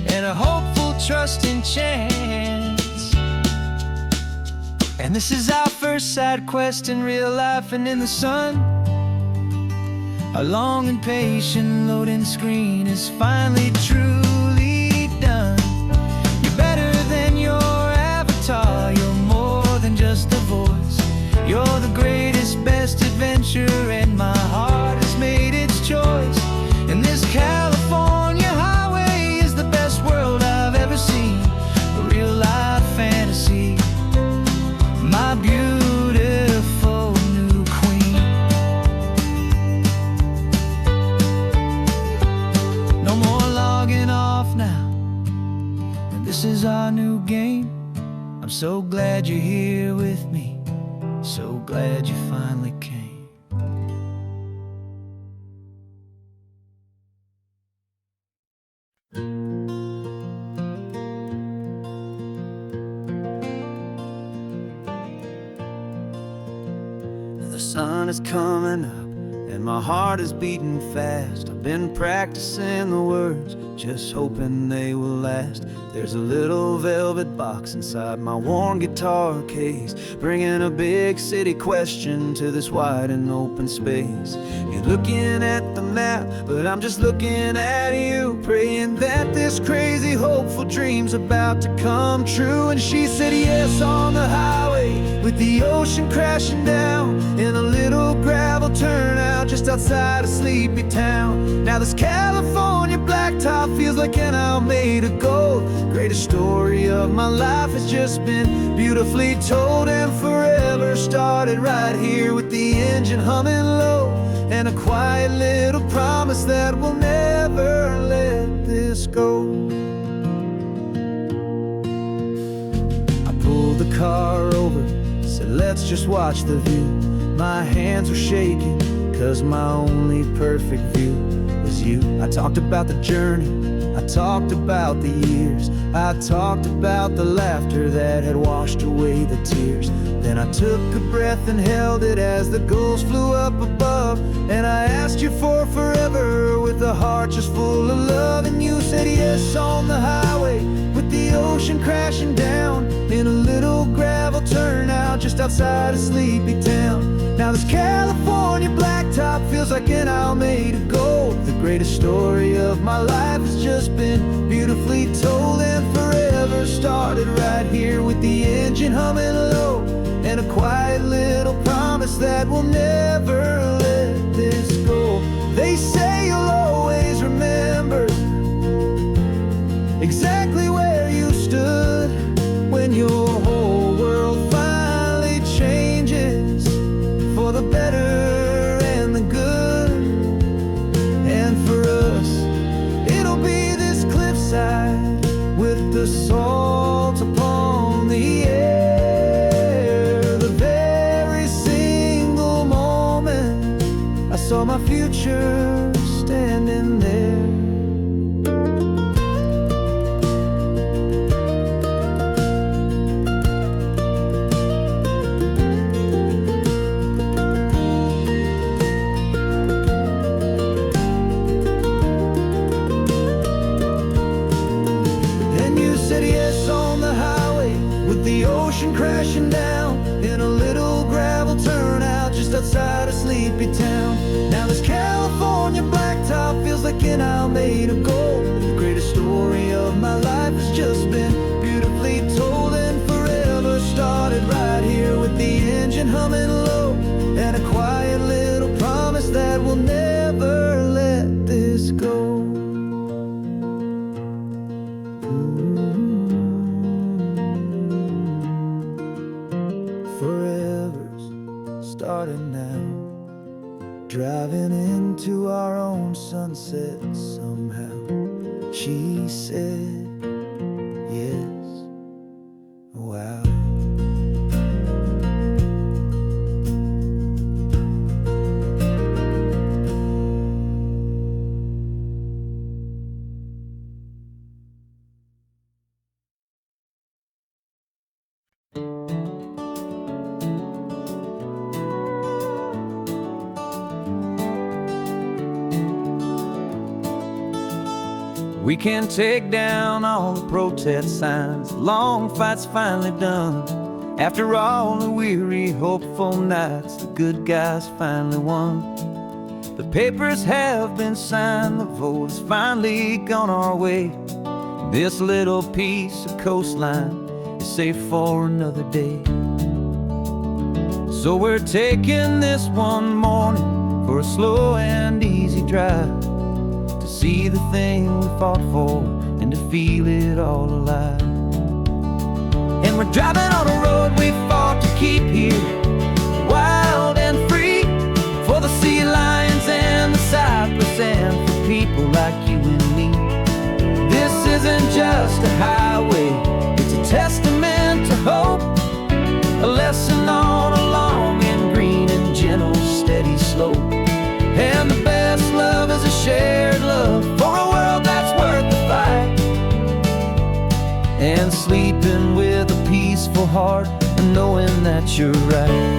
and a hopeful, trusting chance. And this is our first side quest in real life and in the sun. Our long and patient loading screen is finally truly done. You're better than your avatar, you're more than just a voice. You're the greatest, best adventure, and my heart has made its choice. And this California highway is the best world I've ever seen, a real-life fantasy, my beautiful new queen. No more logging off now, and this is our new game. I'm so glad you're here with me, so glad you finally came. sun is coming up and my heart is beating fast. I've been practicing the words, just hoping they will last. There's a little velvet box inside my worn guitar case, bringing a big city question to this wide and open space. You're looking at the map, but I'm just looking at you, praying that this crazy hopeful dream's about to come true. And she said yes on the highway, with the ocean crashing down in a little gravel turnout just outside a sleepy town. Now this California blacktop feels like an isle made of gold. Greatest story of my life has just been beautifully told, and forever started right here with the engine humming low, and a quiet little promise that we'll never let this go. I pulled the car over, said let's just watch the view. My hands were shaking, cause my only perfect view was you. I talked about the journey, I talked about the years, I talked about the laughter that had washed away the tears. Then I took a breath and held it as the gulls flew up above, and I asked you for forever with a heart just full of love. And you said yes on the highway, with the ocean crashing down in a little gravel turnout just outside a sleepy town. Now this California blacktop feels like an isle made of gold. The greatest story of my life has just been beautifully told, and forever started right here with the engine humming low, and a quiet little promise that we'll never let this go. They say you'll always remember exactly where you stood when your whole world finally changes for the better and the good. And for us, it'll be this cliffside with the salt upon the air. The very single moment I saw my future standing there. Crashing down in a little gravel turnout just outside a sleepy town. Now this California blacktop feels like an isle made of gold. The greatest story of my life has just been beautifully told, and forever started right here with the engine humming low, and a quiet little promise that we'll never let this go. Starting now, driving into our own sunset somehow. She said yes. Wow. We can take down all the protest signs, long fight's finally done. After all the weary, hopeful nights, the good guys finally won. The papers have been signed, the vote has finally gone our way. This little piece of coastline is safe for another day. So we're taking this one morning for a slow and easy drive, to see the thing we fought for and to feel it all alive. And we're driving on a road we fought to keep here, wild and free, for the sea lions and the cypress and for people like you and me. This isn't just a highway, it's a testament to hope, a lesson on a long and green and gentle steady slope. And the best love is a shared love for a world that's worth the fight, and sleeping with a peaceful heart and knowing that you're right.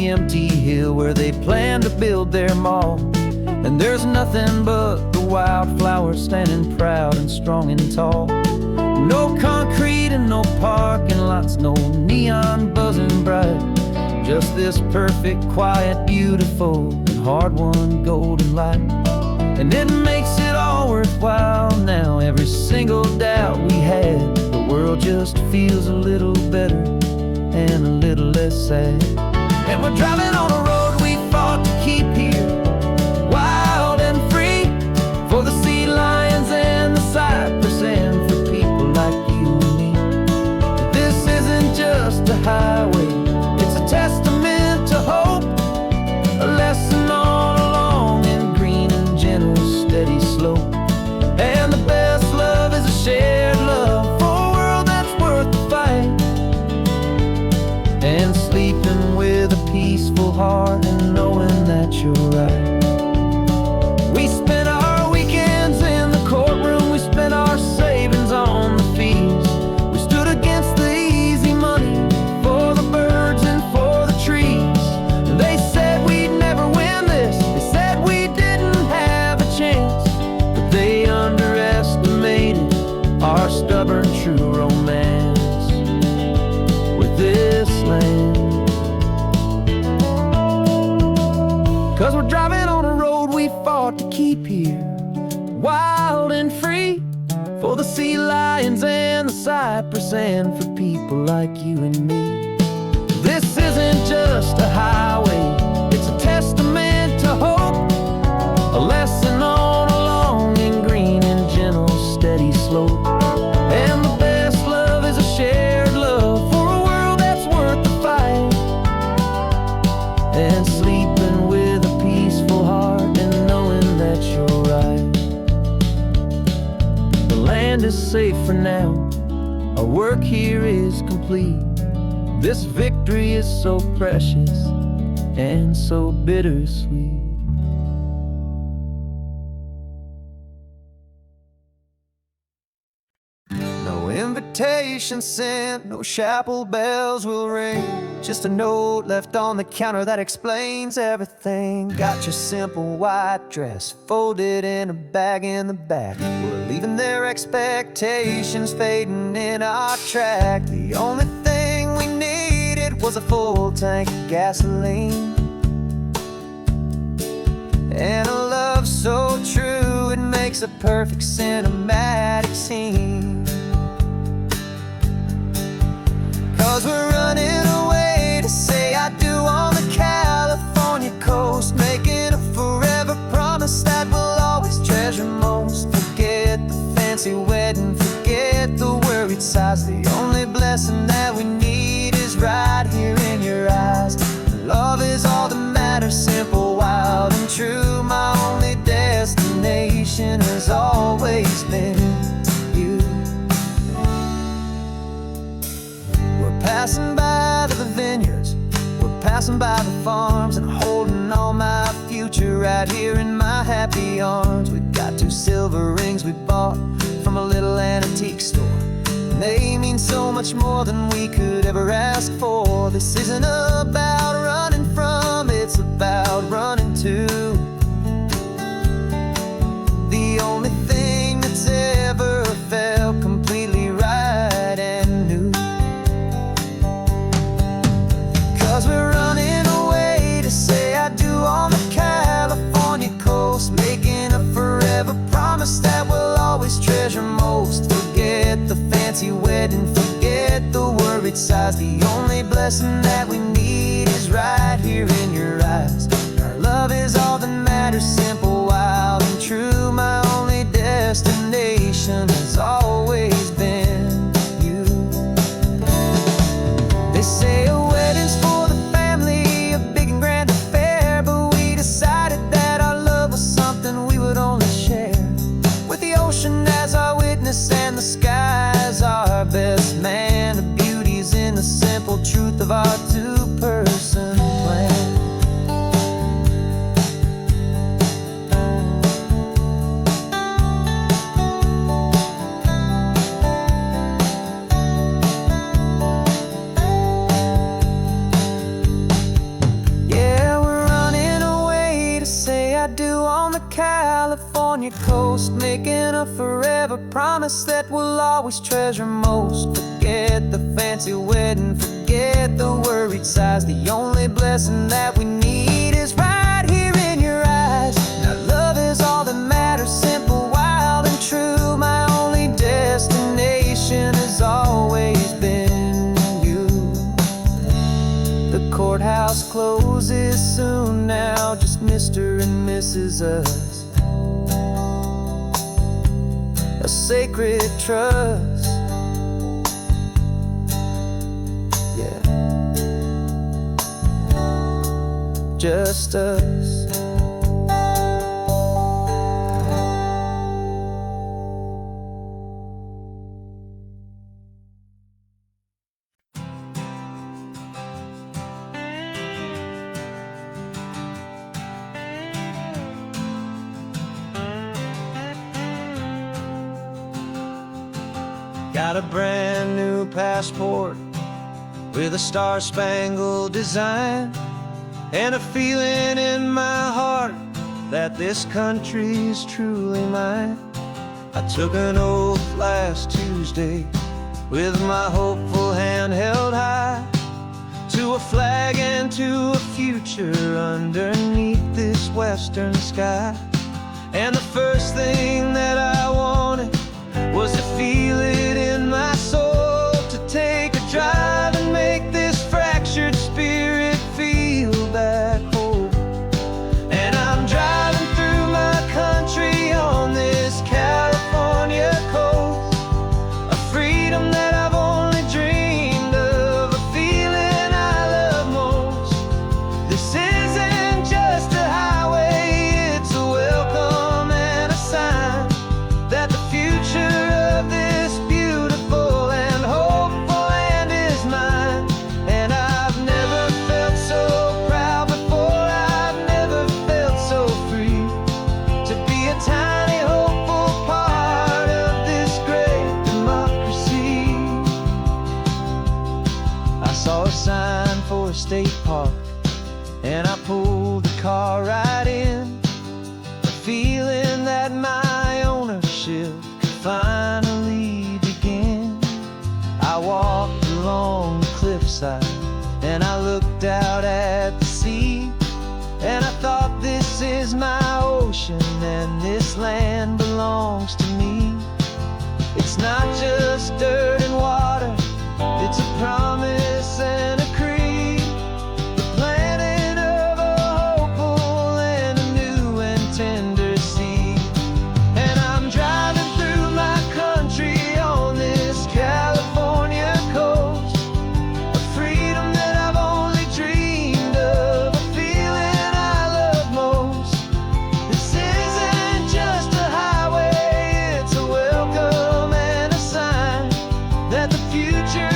the empty hill where they plan to build their mall. And there's nothing but the wildflowers standing proud and strong and tall. No concrete and no parking lots, no neon buzzing bright. Just this perfect, quiet, beautiful, and hard-won golden light. And it makes it all worthwhile now. Every single doubt we had, the world just feels a little better and a little less sad. And we're driving on a road we fought to keep here, wild and free, for the sea lions and the cypress and for people like you and me. This isn't just a highway, it's a testament to hope, a lesson all along in green and gentle, steady slope. And the best love is a shared love for a world that's worth the fight. And sleeping with a peaceful heart and knowing that you're right. We spent our weekends in the courtroom, we spent our savings on the fees. We stood against the easy money for the birds and for the trees. And they said we'd never win this, they said we didn't have a chance, but they underestimated our stubborn true romance with this land. 'Cause we're driving on a road we fought to keep here, wild and free, for the sea lions and the cypress and for people like you and me. This isn't just a highway, it's a testament to hope, a lesson all along in green and gentle, steady slope. And the best love is a shared love for a world that's worth the fight. And sleeping with a peaceful heart and knowing that you're right. The land is safe for now, our work here is complete. This victory is so precious and so bittersweet. No invitation sent, no chapel bells will ring, just a note left on the counter that explains everything. Got your simple white dress folded in a bag in the back. We're leaving their expectations fading in our track. The only thing we needed was a full tank of gasoline, and a love so true it makes a perfect cinematic scene. 'Cause we're running away to say I do on the California coast, making a forever promise that we'll always treasure most. Forget the fancy wedding, forget the worried sighs. The only blessing that we need is right here in your eyes. Love is all that matters, simple, wild and true. My only destination has always been you. We're passing by the vineyards, we're passing by the farms, and holding all my future right here in my happy arms. We've got 2 silver rings we bought from a little antique store, and they mean so much more than we could ever ask for. This isn't about running from, it's about running to the only thing that's ever felt completely right and new. 'Cause we're running away to say I do on the California coast, making a forever promise that we'll always treasure most. Forget the fancy wedding, forget the worried sighs. The only blessing that we need is right here in your eyes. Our love is all that matters, simple, wild and true. My only destination has always been you. They say a wedding's for the family, a big and grand affair, but we decided that our love was something we would only share with the ocean as our witness and the sky as our best man. The beauty's in the simple truth of our 2-person plan. California coast, making a forever promise that we'll always treasure most. Forget the fancy wedding, forget the worried sighs. The only blessing that we need is right here in your eyes. Now love is all that matters, simple, wild and true. My only destination has always been you. The courthouse closes soon now, just Mr. and Mrs. Us. A sacred trust, yeah, just us. Got a brand new passport with a star-spangled design, and a feeling in my heart that this country's truly mine. I took an oath last Tuesday with my hopeful hand held high, to a flag and to a future underneath this western sky. And the first thing that I wanted was to feel it in my soul, to take a drive and make this fractured spirit feel back home. And I'm driving through my country on this California coast, a freedom that I've only dreamed of, a feeling I love most. This isn't just a highway, it's a welcome and a sign that the future of this beautiful and hopeful land is mine. And I've never felt so proud before, I've never felt so free, to be a tiny hopeful part of this great democracy. I saw a sign for a state park, and I pulled the car right in, a feeling that my ownership finally begin. I walked along the cliffside and I looked out at the sea, and I thought, this is my ocean and this land belongs to me. It's not just dirt and water, it's a promise and a creed, the planting of a hopeful and a new and tender seed. And I'm driving through my country on this California coast, a freedom that I've only dreamed of, a feeling I love most. This isn't just a highway, it's a welcome and a sign that the future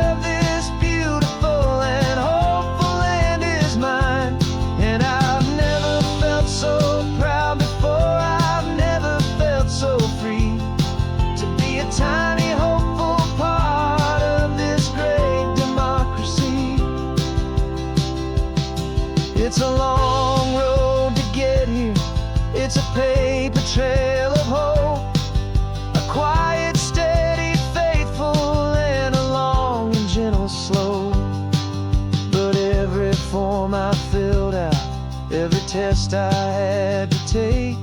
of this beautiful and hopeful land is mine. And I've never felt so proud before, I've never felt so free, to be a tiny hopeful part of this great democracy. It's a long road to get here, it's a paper trail of hope, a quiet, steady, faithful, and a long and gentle slope. But every form I filled out, every test I had to take,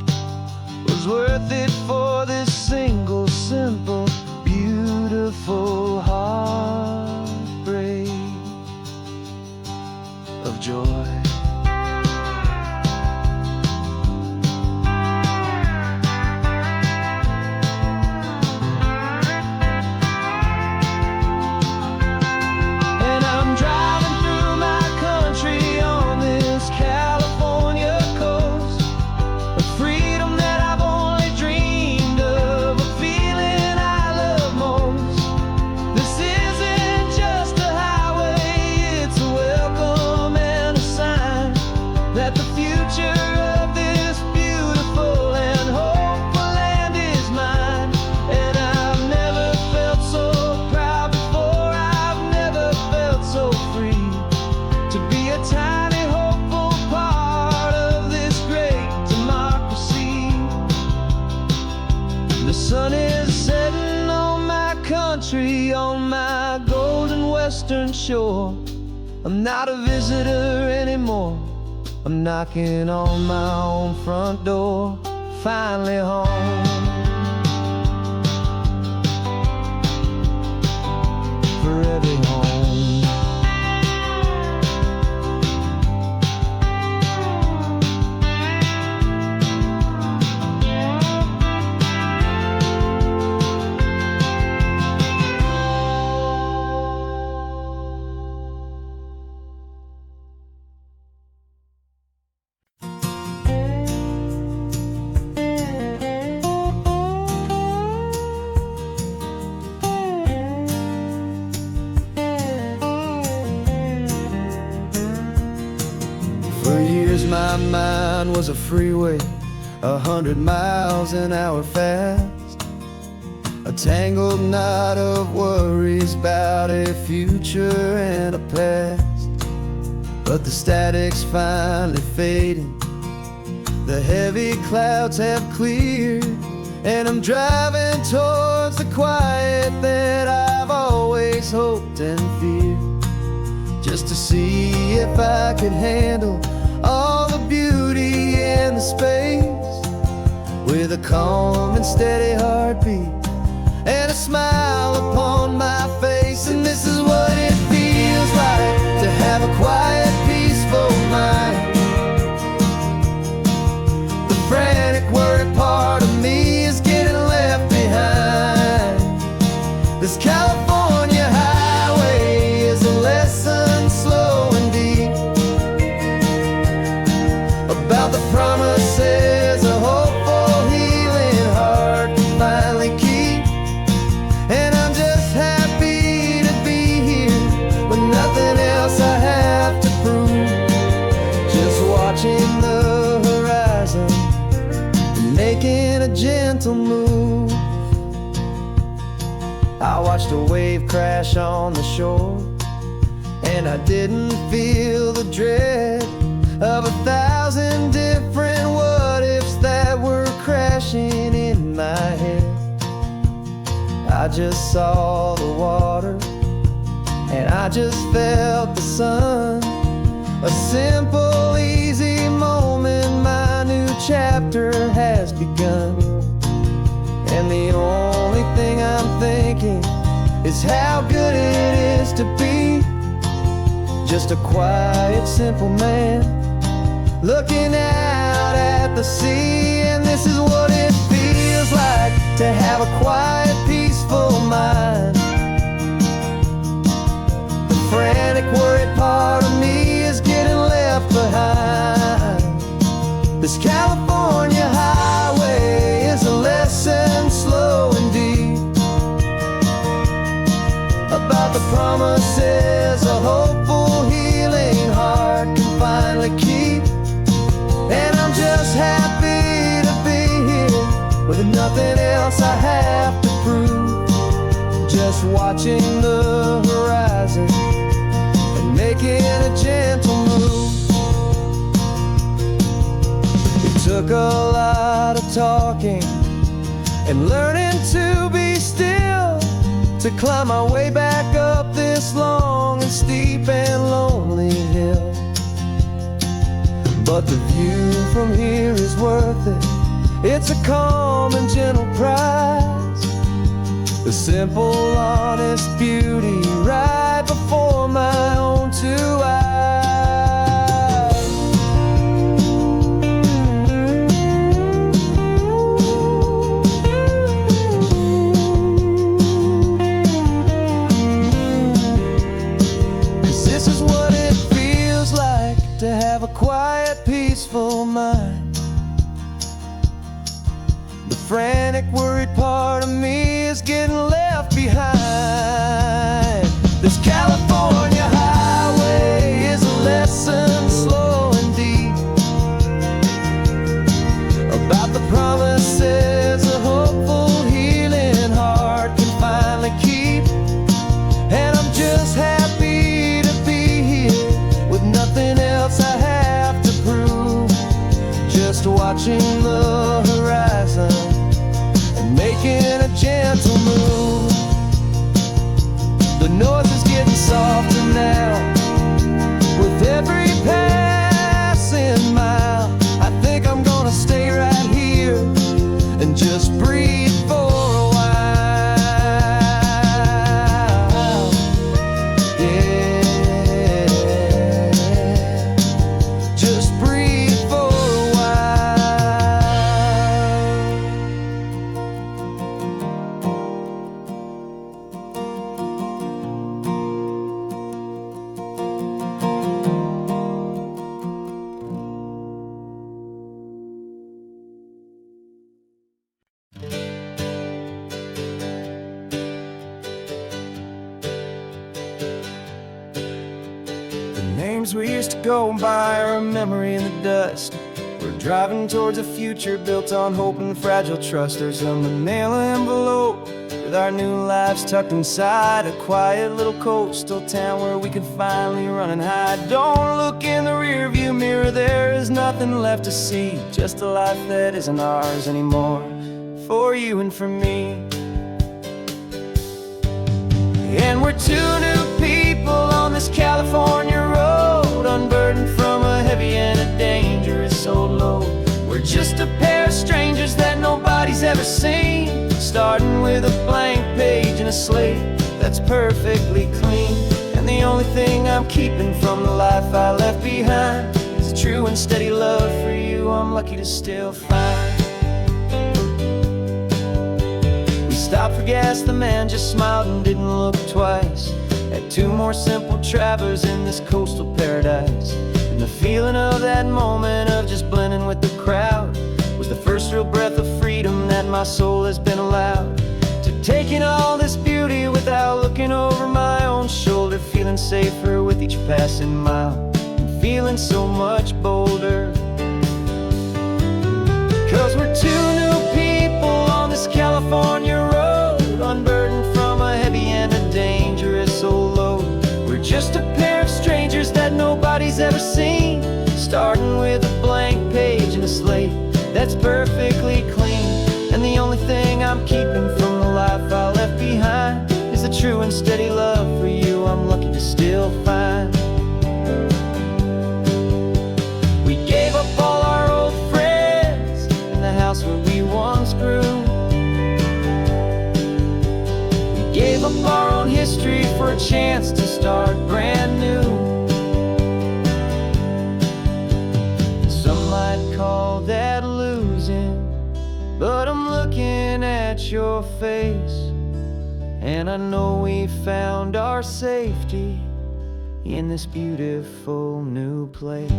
was worth it for this single, simple, beautiful heartbreak of joy. And I'm driving through my country on this California coast, a freedom that I've only dreamed of, a feeling I love most. This isn't just a highway, it's a welcome and a sign that the future of this beautiful and hopeful land is mine. And I've never felt so proud before, I've never felt so free, to be a tiny hopeful part of this great democracy. western shore. I'm not a visitor anymore. I'm knocking on my own front door. Finally home. Forever home. For years my mind was a freeway, 100 miles an hour fast, a tangled knot of worries about a future and a past. But the static's finally fading, the heavy clouds have cleared, and I'm driving towards the quiet that I've always hoped and feared, just to see if I could handle all the beauty and the space, with a calm and steady heartbeat and a smile upon my face. And this is what it feels like to have a quiet, peaceful mind. The frantic, worried part of me is getting left behind. This California highway is a lesson slow and deep about the promises a hopeful, healing heart can finally keep. And I'm just happy to be here with nothing else I have to prove, just watching the horizon and making a gentle move. I watched a wave crash on the shore, and I didn't feel the dread of 1,000 different what-ifs that were crashing in my head. I just saw the water, and I just felt the sun. A simple, easy moment, my new chapter has begun. And the only thing I'm thinking is how good it is to be just a quiet, simple man looking out at the sea. And this is what it feels like to have a quiet, peaceful mind. The frantic, worried part of me is getting left behind. This California highway is a lesson slow and deep about the promises a hopeful, healing heart can finally keep. And I'm just happy to be here with nothing else I have to prove, just watching the horizon and making a gentle move. It took a lot of talking and learning to be still to climb my way back up this long and steep and lonely hill. But the view from here is worth it. It's a calm and gentle prize, the simple, honest beauty right before my own two eyes. 'Cause this is what it feels like to have a quiet, peaceful mind. The frantic, worried part of me is getting left behind. This California highway is a lesson slow and deep about the promises a hopeful, healing heart can finally keep. And I'm just happy to be here with nothing else I have to prove, just watching the horizon and making a gentle move. The noise is getting soft dreams we used to go by are a memory in the dust. We're driving towards a future built on hope and fragile trust. There's a manila envelope with our new lives tucked inside, a quiet little coastal town where we could finally run and hide. Don't look in the rearview mirror, there is nothing left to see, just a life that isn't ours anymore, for you and for me. And we're two new people on this California road, unburdened from a heavy and a dangerous old load. We're just a pair of strangers that nobody's ever seen, starting with a blank page and a slate that's perfectly clean. And the only thing I'm keeping from the life I left behind is a true and steady love for you I'm lucky to still find. We stopped for gas, the man just smiled and didn't look twice. Had two more simple travelers in this coastal paradise. And the feeling of that moment of just blending with the crowd was the first real breath of freedom that my soul has been allowed to take in all this beauty without looking over my own shoulder, feeling safer with each passing mile and feeling so much bolder. 'Cause we're two new people on this California road, unburdened from a heavy and a dangerous old load. We're just a pair of strangers that nobody's ever seen, starting with a blank page and a slate that's perfectly clean. And the only thing I'm keeping from the life I left behind is the true and steady love for you I'm lucky to still find. We gave up all our old friends in the house where we once grew. We gave up our own history for a chance to start brand new. Some might call that losing, but I'm looking at your face, and I know we found our safety in this beautiful new place.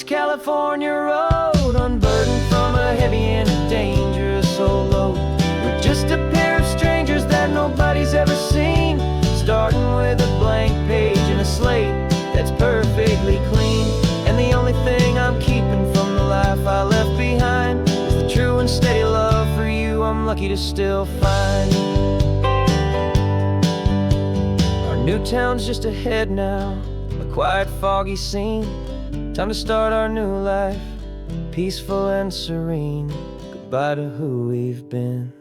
California road, unburdened from a heavy and a dangerous old load. We're just a pair of strangers that nobody's ever seen, starting with a blank page and a slate that's perfectly clean. And the only thing I'm keeping from the life I left behind is the true and steady love for you I'm lucky to still find. Our new town's just ahead now, a quiet foggy scene. Time to start our new life, peaceful and serene. Goodbye to who we've been.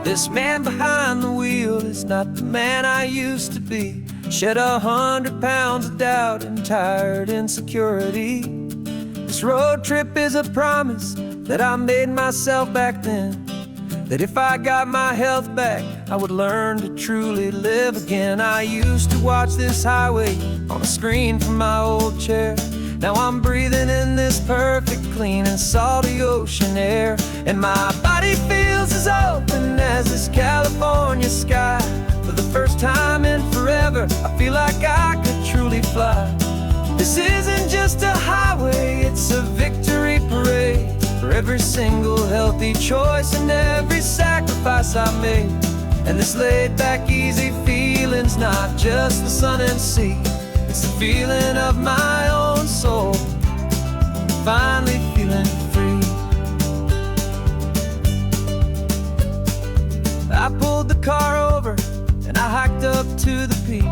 This man behind the wheel is not the man I used to be. Shed 100 pounds of doubt and tired insecurity. This road trip is a promise that I made myself back then, that if I got my health back, I would learn to truly live again. I used to watch this highway on a screen from my old chair. Now I'm breathing in this perfect, clean and salty ocean air. And my body feels as open as this California sky. For the first time in forever, I feel like I could truly fly. This isn't just a highway, it's a victory parade for every single healthy choice and every sacrifice I made. And this laid back, easy feeling's not just the sun and sea, it's the feeling of my own soul, finally feeling free. I pulled the car over and I hiked up to the peak.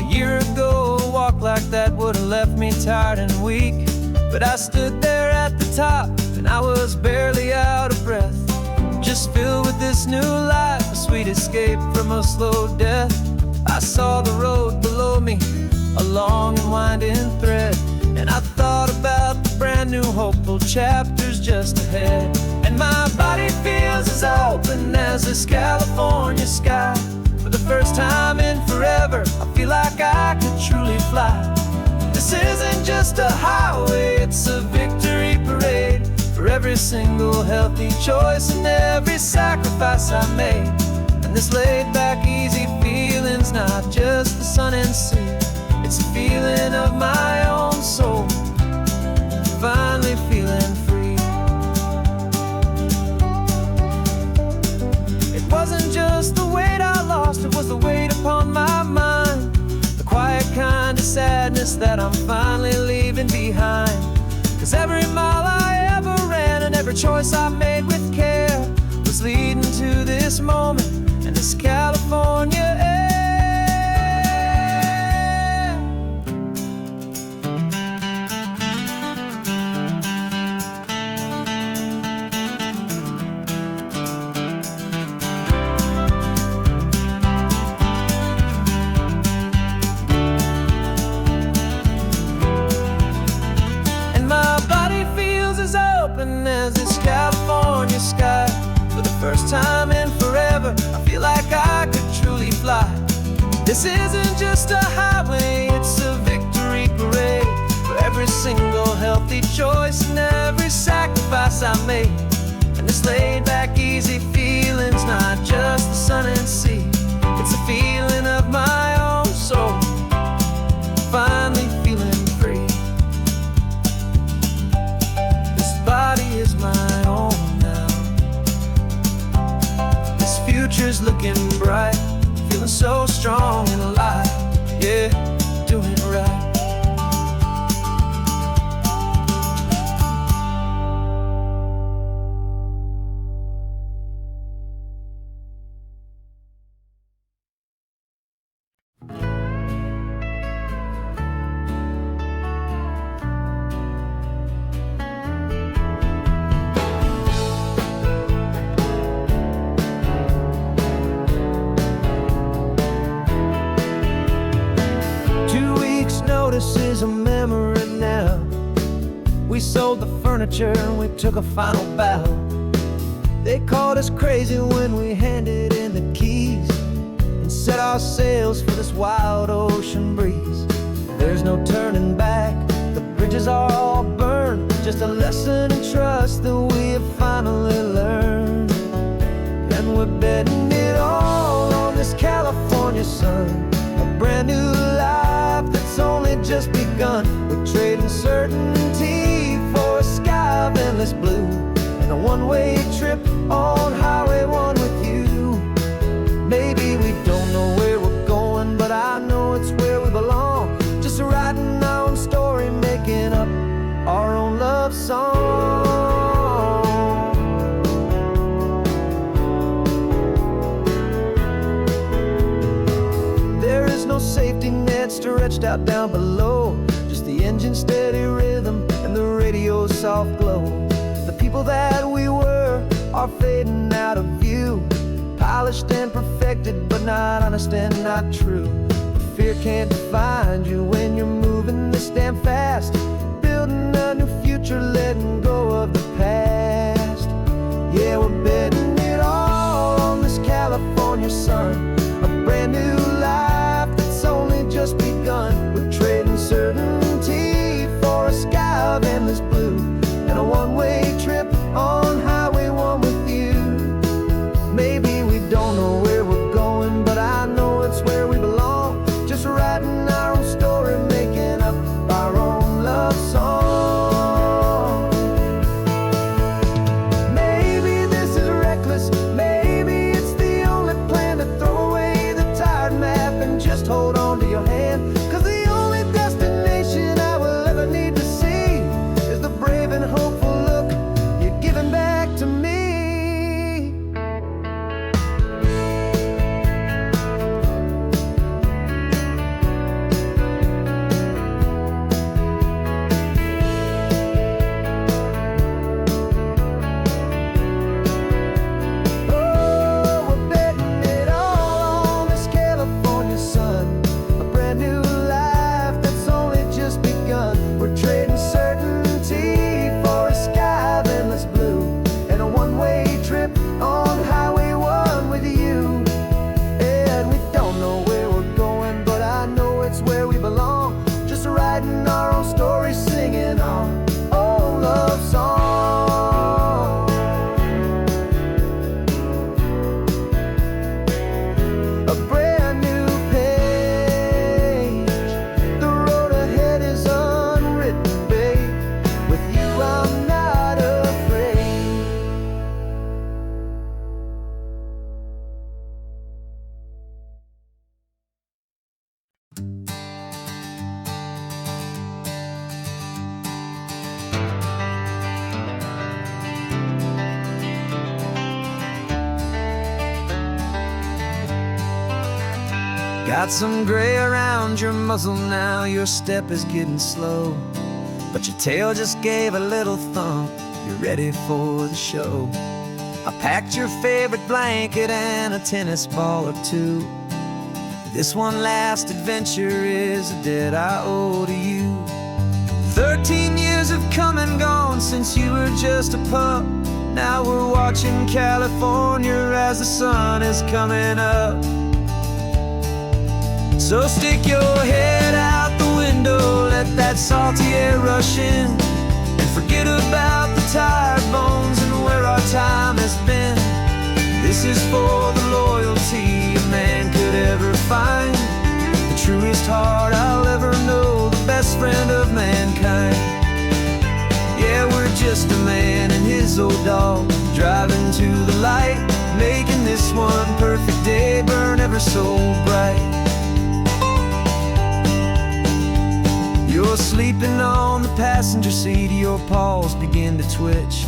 A year ago, a walk like that would've left me tired and weak. But I stood there at the top and I was barely out of breath, just filled with this new life, a sweet escape from a slow death. I saw the road below me, a long and winding thread, and I thought about the brand new hopeful chapters just ahead. And my body feels as open as this California sky. For the first time in forever, I feel like I could truly fly. This isn't just a highway, it's a victory parade for every single healthy choice and every sacrifice I made. And this laid back, easy feeling's not just the sun and sea, it's a feeling of my own soul, finally feeling free. It wasn't just the weight I lost, it was the weight upon my mind, the quiet kind of sadness that I'm finally leaving behind. 'Cause every mile I ever ran and every choice I made with care was leading to this moment and this California air. As this California sky, for the first time in forever, I feel like I could truly fly. This isn't just a highway, it's a victory parade for every single healthy choice and every sacrifice I made. And this laid back, easy feeling's not just the sun and sea, it's a feeling of my own soul, finally feeling free. Body is my own now. This future's looking bright, feeling so strong and alive. Yeah, doing it right. This is a memory now. We sold the furniture and we took a final bow. They called us crazy when we handed in the keys and set our sails for this wild ocean breeze. There's no turning back, the bridges are all burned, just a lesson in trust that we have finally learned. And we're betting it all on this California sun, a brand new life that's only just begun. We're trading certainty for a sky of endless blue and a one-way trip on Highway 1 with you. Maybe we don't know where we're going, but I know it's where we belong, just writing our own story, making up our own love song. There is no safety net stretched out down below, just the engine's steady rhythm and the radio's soft glow. The people that we were are fading out of view, polished and perfected, but not honest and not true. Fear can't define you when you're moving this damn fast, building a new future, letting go of the past. Yeah, we're betting it all on this California sun, a brand new life that's only just begun. We're trading certainty for a sky of endless blue and a one-way trip on Highway 1 with you. Maybe we don't know where we're going, but I know it's where we belong, just writing our own story, making up our own writing our own stories, singing our own love song. A brand new page, the road ahead is unwritten, babe. With you I'm not afraid. Got some gray around your muzzle now, your step is getting slow, but your tail just gave a little thump, you're ready for the show. I packed your favorite blanket and a tennis ball or two. This one last adventure is a debt I owe to you. 13 years have come and gone since you were just a pup. Now we're watching California as the sun is coming up. So stick your head out the window, let that salty air rush in, and forget about the tired bones and where our time has been. This is for the loyalty a man could ever find, the truest heart I'll ever know, the best friend of mankind. Yeah, we're just a man and his old dog, driving to the light, making this one perfect day burn ever so bright. You're sleeping on the passenger seat, your paws begin to twitch,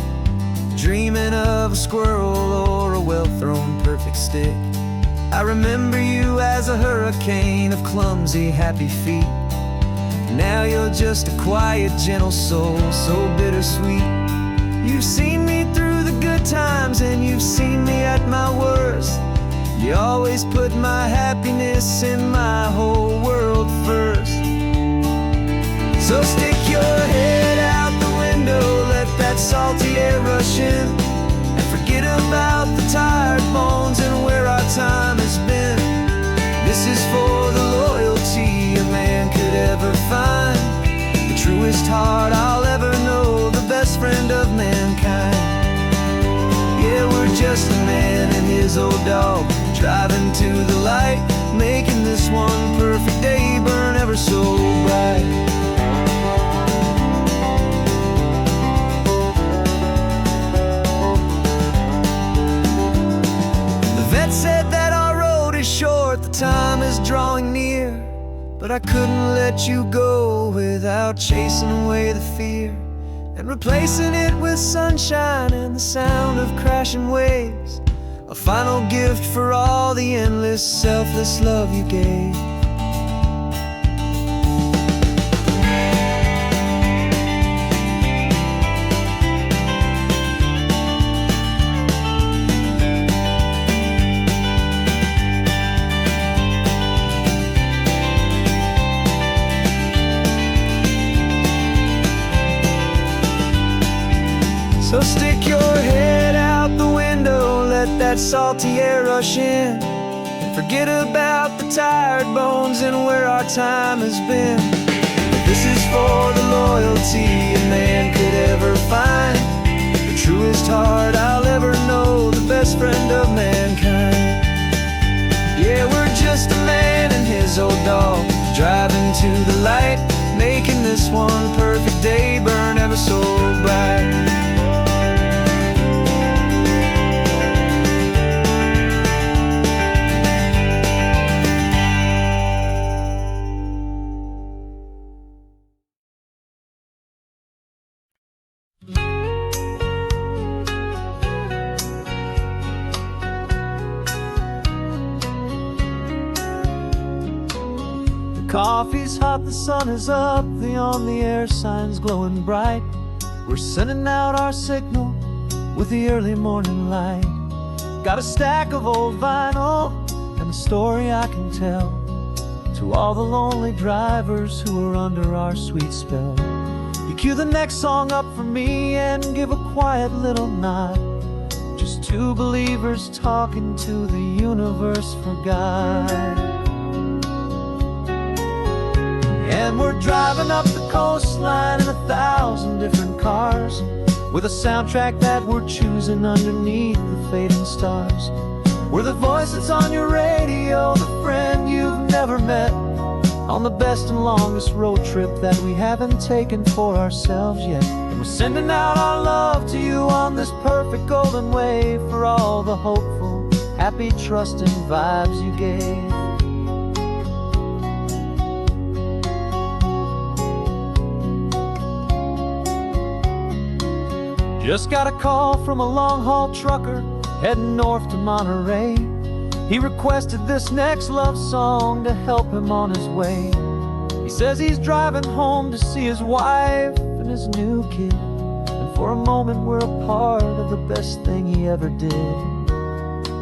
dreaming of a squirrel or a well-thrown perfect stick. I remember you as a hurricane of clumsy, happy feet. Now you're just a quiet, gentle soul, so bittersweet. You've seen me through the good times and you've seen me at my worst. You always put my happiness in my whole world first. So stick your head out the window, let that salty air rush in, and forget about the tired bones and where our time has been. This is for the loyalty a man could ever find, the truest heart I'll ever know, the best friend of mankind. Yeah, we're just a man and his old dog, driving to the light, making this one perfect day burn ever so bright. Said that our road is short, the time is drawing near, but I couldn't let you go without chasing away the fear and replacing it with sunshine and the sound of crashing waves, a final gift for all the endless, selfless love you gave. So stick your head out the window, let that salty air rush in, and forget about the tired bones and where our time has been. This is for the loyalty a man could ever find, the truest heart I'll ever know, the best friend of mankind. Yeah, we're just a man and his old dog, driving to the light, making this one perfect day burn ever so bright. Coffee's hot, the sun is up, the on the air sign's glowing bright. We're sending out our signal with the early morning light. Got a stack of old vinyl and a story I can tell to all the lonely drivers who are under our sweet spell. You cue the next song up for me and give a quiet little nod. Just two believers talking to the universe for God. And we're driving up the coastline in 1,000 different cars, with a soundtrack that we're choosing underneath the fading stars. We're the voice that's on your radio, the friend you've never met, on the best and longest road trip that we haven't taken for ourselves yet. And we're sending out our love to you on this perfect golden wave, for all the hopeful, happy, trusting vibes you gave. Just got a call from a long-haul trucker heading north to Monterey. He requested this next love song to help him on his way. He says he's driving home to see his wife and his new kid, and for a moment we're a part of the best thing he ever did.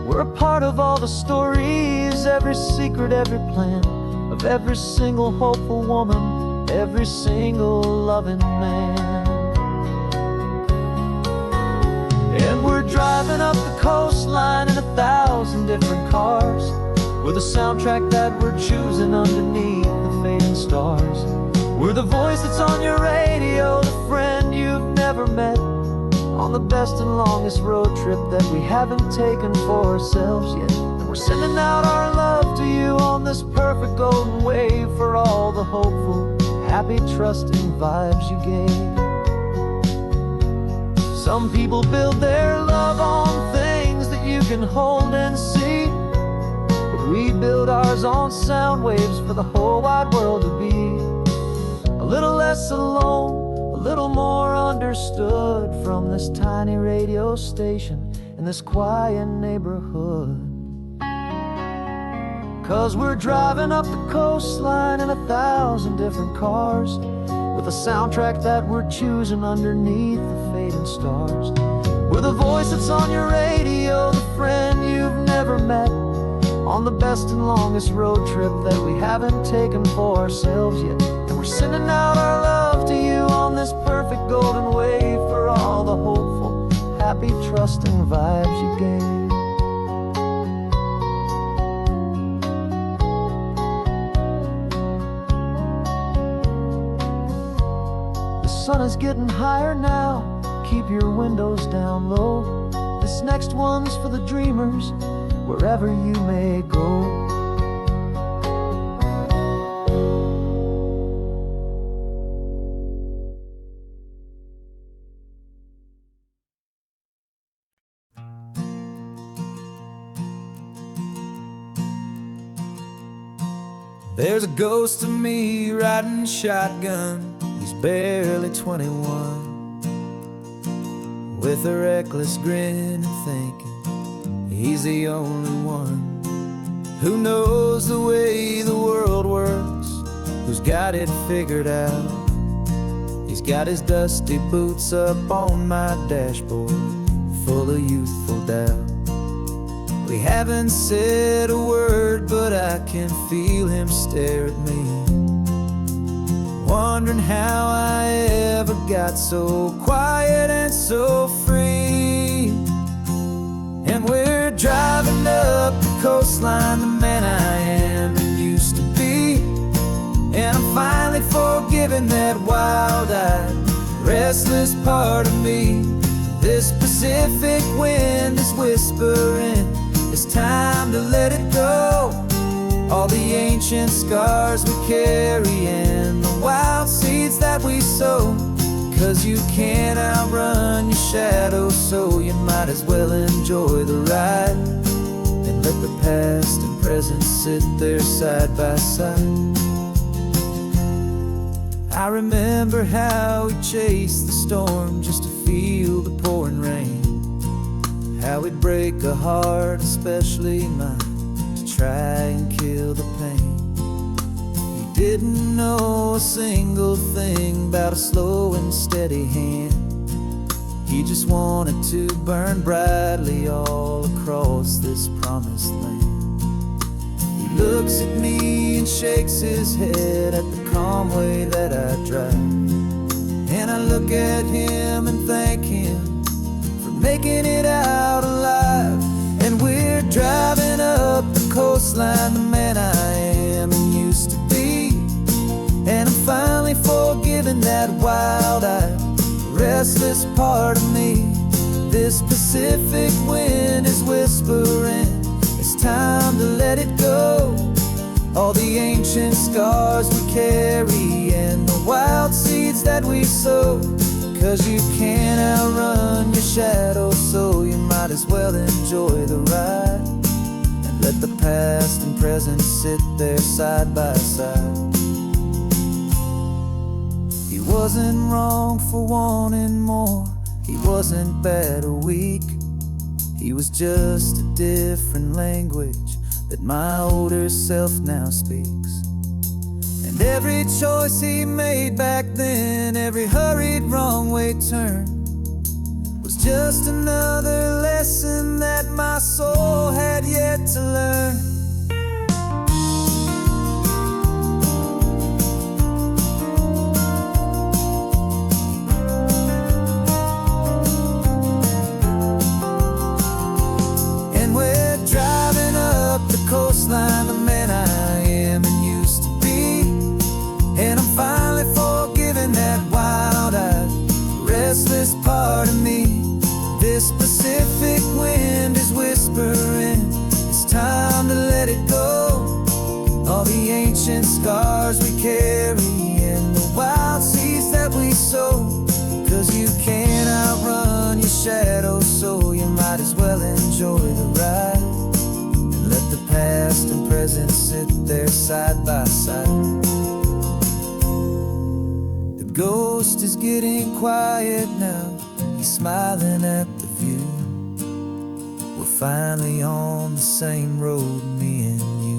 We're a part of all the stories, every secret, every plan, of every single hopeful woman, every single loving man. And we're driving up the coastline in 1,000 different cars, with a soundtrack that we're choosing underneath the fading stars. We're the voice that's on your radio, the friend you've never met, on the best and longest road trip that we haven't taken for ourselves yet. And we're sending out our love to you on this perfect golden wave, for all the hopeful, happy, trusting vibes you gave. Some people build their love on things that you can hold and see, but we build ours on sound waves for the whole wide world to be a little less alone, a little more understood, from this tiny radio station in this quiet neighborhood. 'Cause we're driving up the coastline in 1,000 different cars, with a soundtrack that we're choosing underneath the fading stars. We're the voice that's on your radio, the friend you've never met, on the best and longest road trip that we haven't taken for ourselves yet. And we're sending out our love to you on this perfect golden wave, for all the hopeful, happy, trusting vibes you gave. The sun is getting higher now, keep your windows down low. This next one's for the dreamers, wherever you may go. There's a ghost of me riding shotgun. He's barely 21, with a reckless grin and thinking he's the only one who knows the way the world works, who's got it figured out. He's got his dusty boots up on my dashboard, full of youthful doubt. We haven't said a word, but I can feel him stare at me, wondering how I ever got so quiet and so free. And we're driving up the coastline, the man I am and used to be. And I'm finally forgiving that wild-eyed, restless part of me. This Pacific wind is whispering, it's time to let it go. All the ancient scars we carry and the wild seeds that we sow. 'Cause you can't outrun your shadow, so you might as well enjoy the ride, and let the past and present sit there side by side. I remember how we chased the storm just to feel the pouring rain, how we'd break a heart, especially mine, to try and kill the pain. He didn't know a single thing about a slow and steady hand. He just wanted to burn brightly all across this promised land. He looks at me and shakes his head at the calm way that I drive, and I look at him and thank him for making it out alive. And we're driving up the coastline, the man I am and used to be. And giving that wild-eyed, restless part of me. This Pacific wind is whispering, it's time to let it go. All the ancient scars we carry and the wild seeds that we sow. 'Cause you can't outrun your shadow, so you might as well enjoy the ride. And let the past and present sit there side by side. He wasn't wrong for wanting more, he wasn't bad or weak. He was just a different language that my older self now speaks. And every choice he made back then, every hurried wrong way turn, was just another lesson that my soul had yet to learn. Coastline, the man I am and used to be. And I'm finally forgiving that wild-eyed, restless part of me. This Pacific wind is whispering, it's time to let it go. All the ancient scars we carry and the wild seeds that we sow. 'Cause you can't outrun your shadow, so you might as well enjoy the ride. Let the past and present sit there side by side. The ghost is getting quiet now, he's smiling at the view. We're finally on the same road, me and you.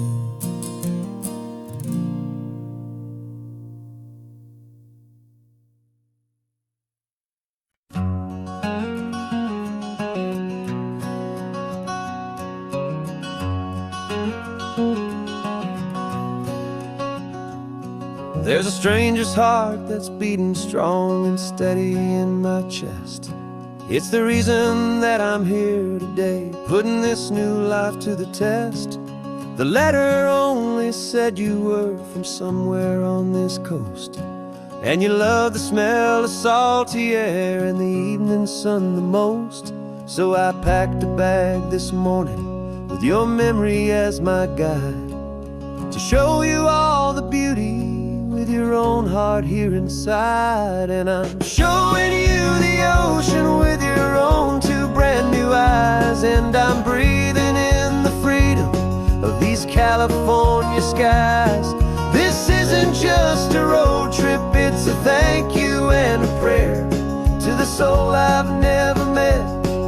There's a stranger's heart that's beating strong and steady in my chest. It's the reason that I'm here today, putting this new life to the test. The letter only said you were from somewhere on this coast, and you love the smell of salty air and the evening sun the most. So I packed a bag this morning with your memory as my guide, to show you all the beauty with your own heart here inside. And I'm showing you the ocean with your own two brand new eyes. And I'm breathing in the freedom of these California skies. This isn't just a road trip, it's a thank you and a prayer to the soul I've never met,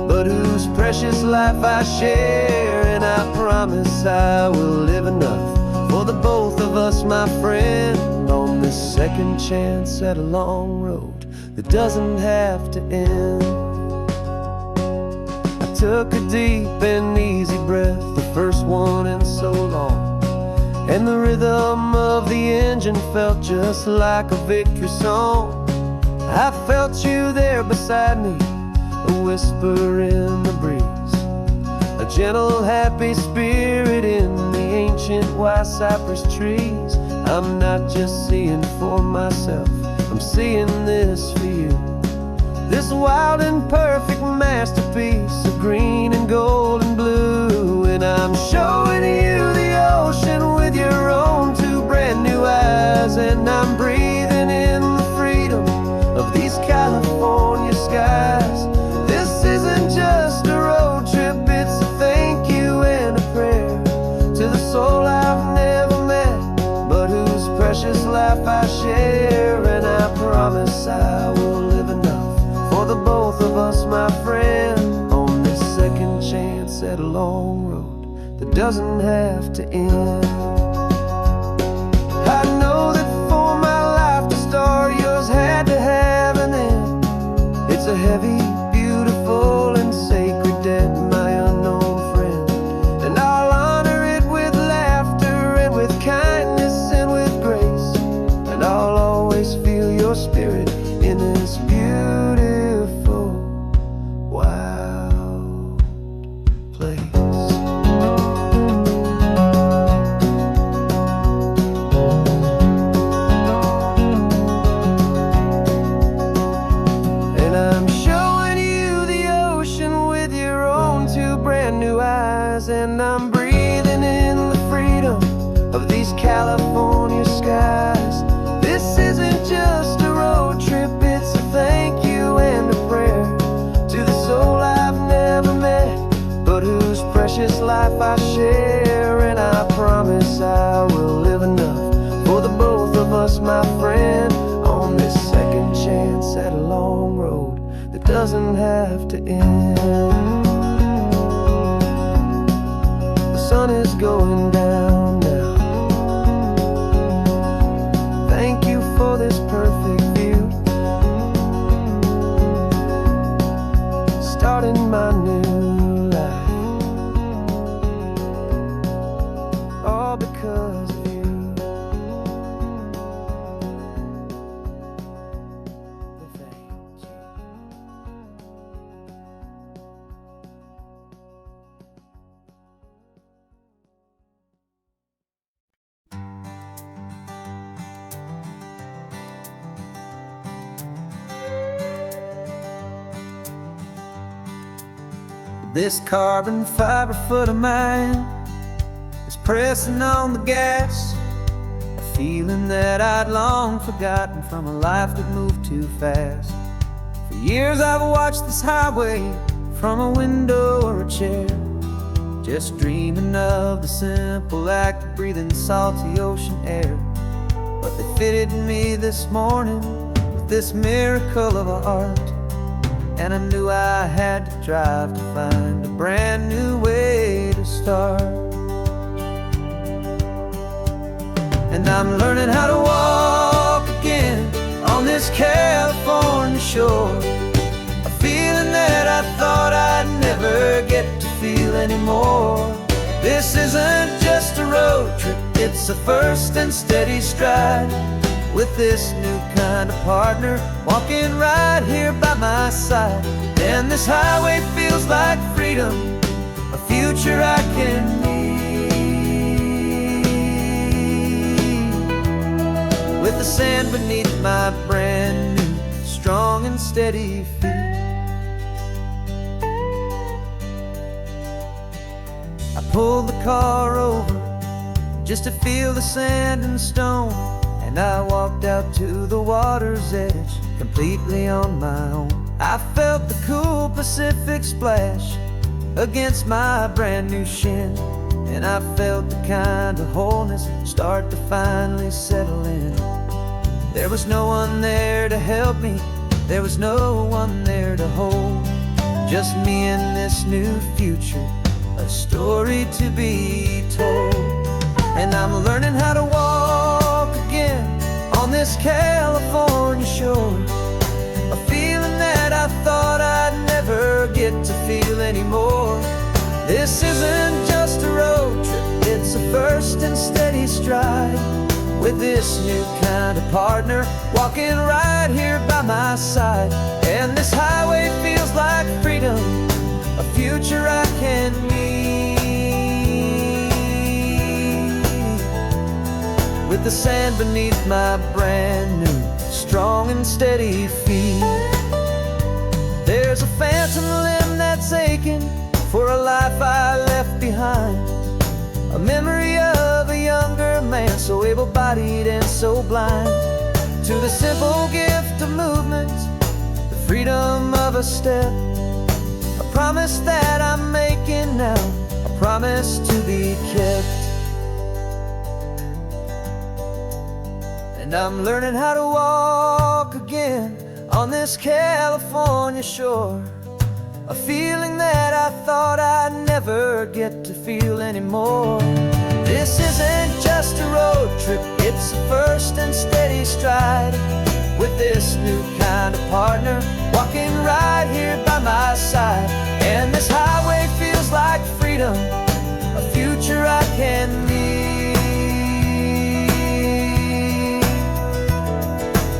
but whose precious life I share. And I promise I will live enough for the both of us, my friend, on this second chance at a long road that doesn't have to end. I took a deep and easy breath, the first one in so long, and the rhythm of the engine felt just like a victory song. I felt you there beside me, a whisper in the breeze, a gentle, happy spirit in the ancient white cypress trees. I'm not just seeing for myself, I'm seeing this for you. This wild and perfect masterpiece of green and gold and blue. And I'm showing you the ocean with your own two brand new eyes. And I'm breathing in the freedom of these California skies. This isn't just a road trip, it's a thank you and a prayer to the soul I've never met, but whose precious life I share. And I promise I will live enough for the both of us, my friend, on this second chance at a long road that doesn't have to end. I know that for my life to start, yours had to have an end. It's a heavy, beautiful, and sacred debt, my unknown friend. And I'll honor it with laughter and with kindness and with grace. And I'll always feel your spirit in this beautiful, wild place. my friend, on this second chance at a long road that doesn't have to end. The sun is going down now. Thank you for this perfect view, starting my new life, all because of you. Thank you. This carbon fiber foot of mine is pressing on the gas, a feeling that I'd long forgotten from a life that moved too fast. For years I've watched this highway from a window or a chair, just dreaming of the simple act of breathing salty ocean air. But they fitted me this morning with this miracle of art, and I knew I had to drive to find a brand new way to start. And I'm learning how to walk again on this California shore, a feeling that I thought I'd never get to feel anymore. This isn't just a road trip, it's a first and steady stride, with this new kind of partner walking right here by my side. And this highway feels like freedom, a future I can need, with the sand beneath my brand new strong and steady feet. I pulled the car over just to feel the sand and stone, and I walked out to the water's edge completely on my own. I felt the cool Pacific splash against my brand new shin, and I felt the kind of wholeness start to finally settle in. There was no one there to help me, there was no one there to hold, just me and this new future, a story to be told. And I'm learning how to walk again on this California shore, a feeling that I thought I'd never get to feel anymore. This isn't just a road trip, it's a first and steady stride, with this new kind of partner walking right here by my side. And this highway feels like freedom, a future I can need, with the sand beneath my brand new strong and steady feet. There's a phantom limb that's aching for a life I left behind, a memory of a younger man so able-bodied and so blind, to the simple gift of movement, the freedom of a step, a promise that I'm making now, a promise to be kept. And I'm learning how to walk again on this California shore, a feeling that I thought I'd never get to feel anymore. This isn't just a road trip, it's a first and steady stride, with this new kind of partner walking right here by my side. And this highway feels like freedom, a future I can need,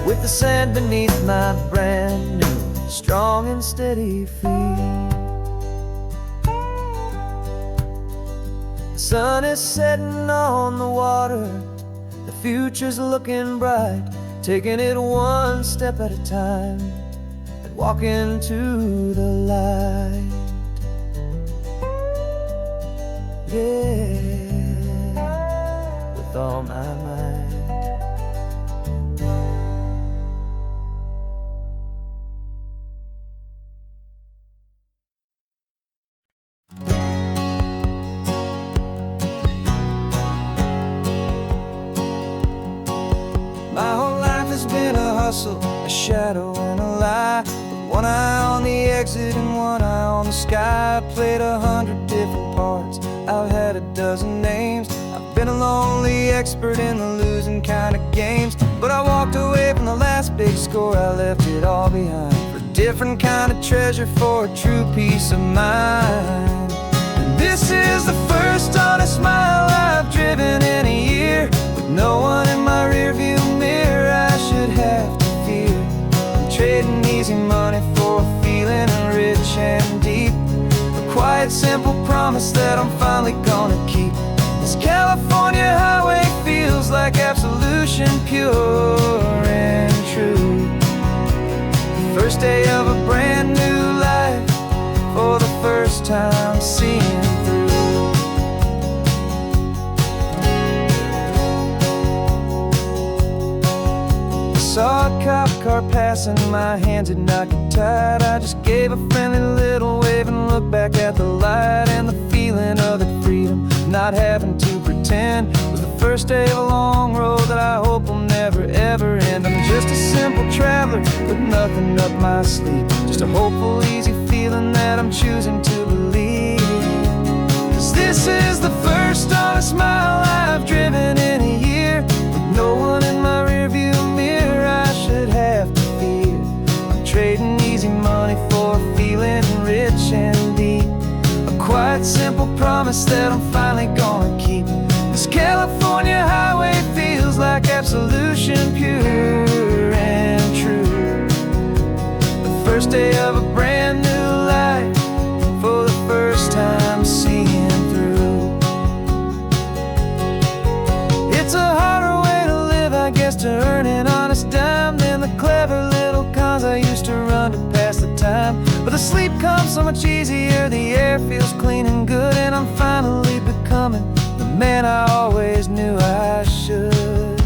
with the sand beneath my brand new strong and steady feet. The sun is setting on the water, the future's looking bright, taking it one step at a time and walking to the light. Yeah, with all my might. My hustle, a shadow and a lie. With one eye on the exit and one eye on the sky. I played 100 different parts, I've had a dozen names. I've been a lonely expert in the losing kind of games. But I walked away from the last big score, I left it all behind for a different kind of treasure, for a true peace of mind. And this is the first honest mile I've driven in a year, with no one in my rearview mirror I should have to fear. I'm trading easy money for a feeling rich and deep, a quiet simple promise that I'm finally gonna keep. This California highway feels like absolution, pure and true. The first day of a brand new life, for the first time seeing through. Saw a cop car passing, my hands had not got tied. I just gave a friendly little wave and looked back at the light. And the feeling of the freedom, not having to pretend, was the first day of a long road that I hope will never ever end. I'm just a simple traveler with nothing up my sleeve, just a hopeful easy feeling that I'm choosing to believe. 'Cause this is the first honest mile I've driven in a year, with no one in my rearview mirror I should have to fear. I'm trading easy money for a feeling rich and deep, a quiet simple promise that I'm finally gonna keep. This California highway feels like absolution, pure and true. The first day of a brand new life, for the first time seeing through. It's a harder way to live, I guess, to earn an honest dime than the clever little cons I used to run to pass the time. But the sleep comes so much easier, the air feels clean and good, and I'm finally becoming the man I always knew I should.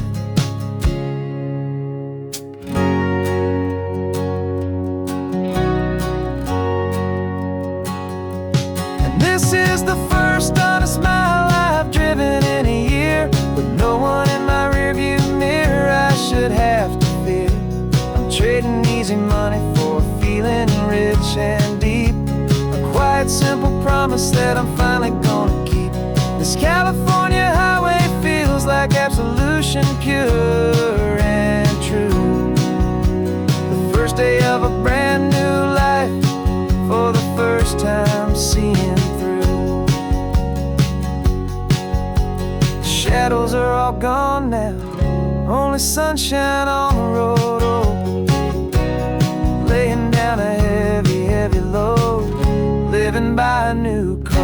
And this is the first honest mile I've driven in a year, with no one in my rearview mirror I should have to fear. I'm trading easy money for a feeling rich and deep, a quiet simple promise that I'm finally gonna keep. This California highway feels like absolution, pure and true. The first day of a brand new life, for the first time seeing through. The shadows are all gone now, only sunshine on the road. Oh, laying down a heavy, heavy load, living by a new code.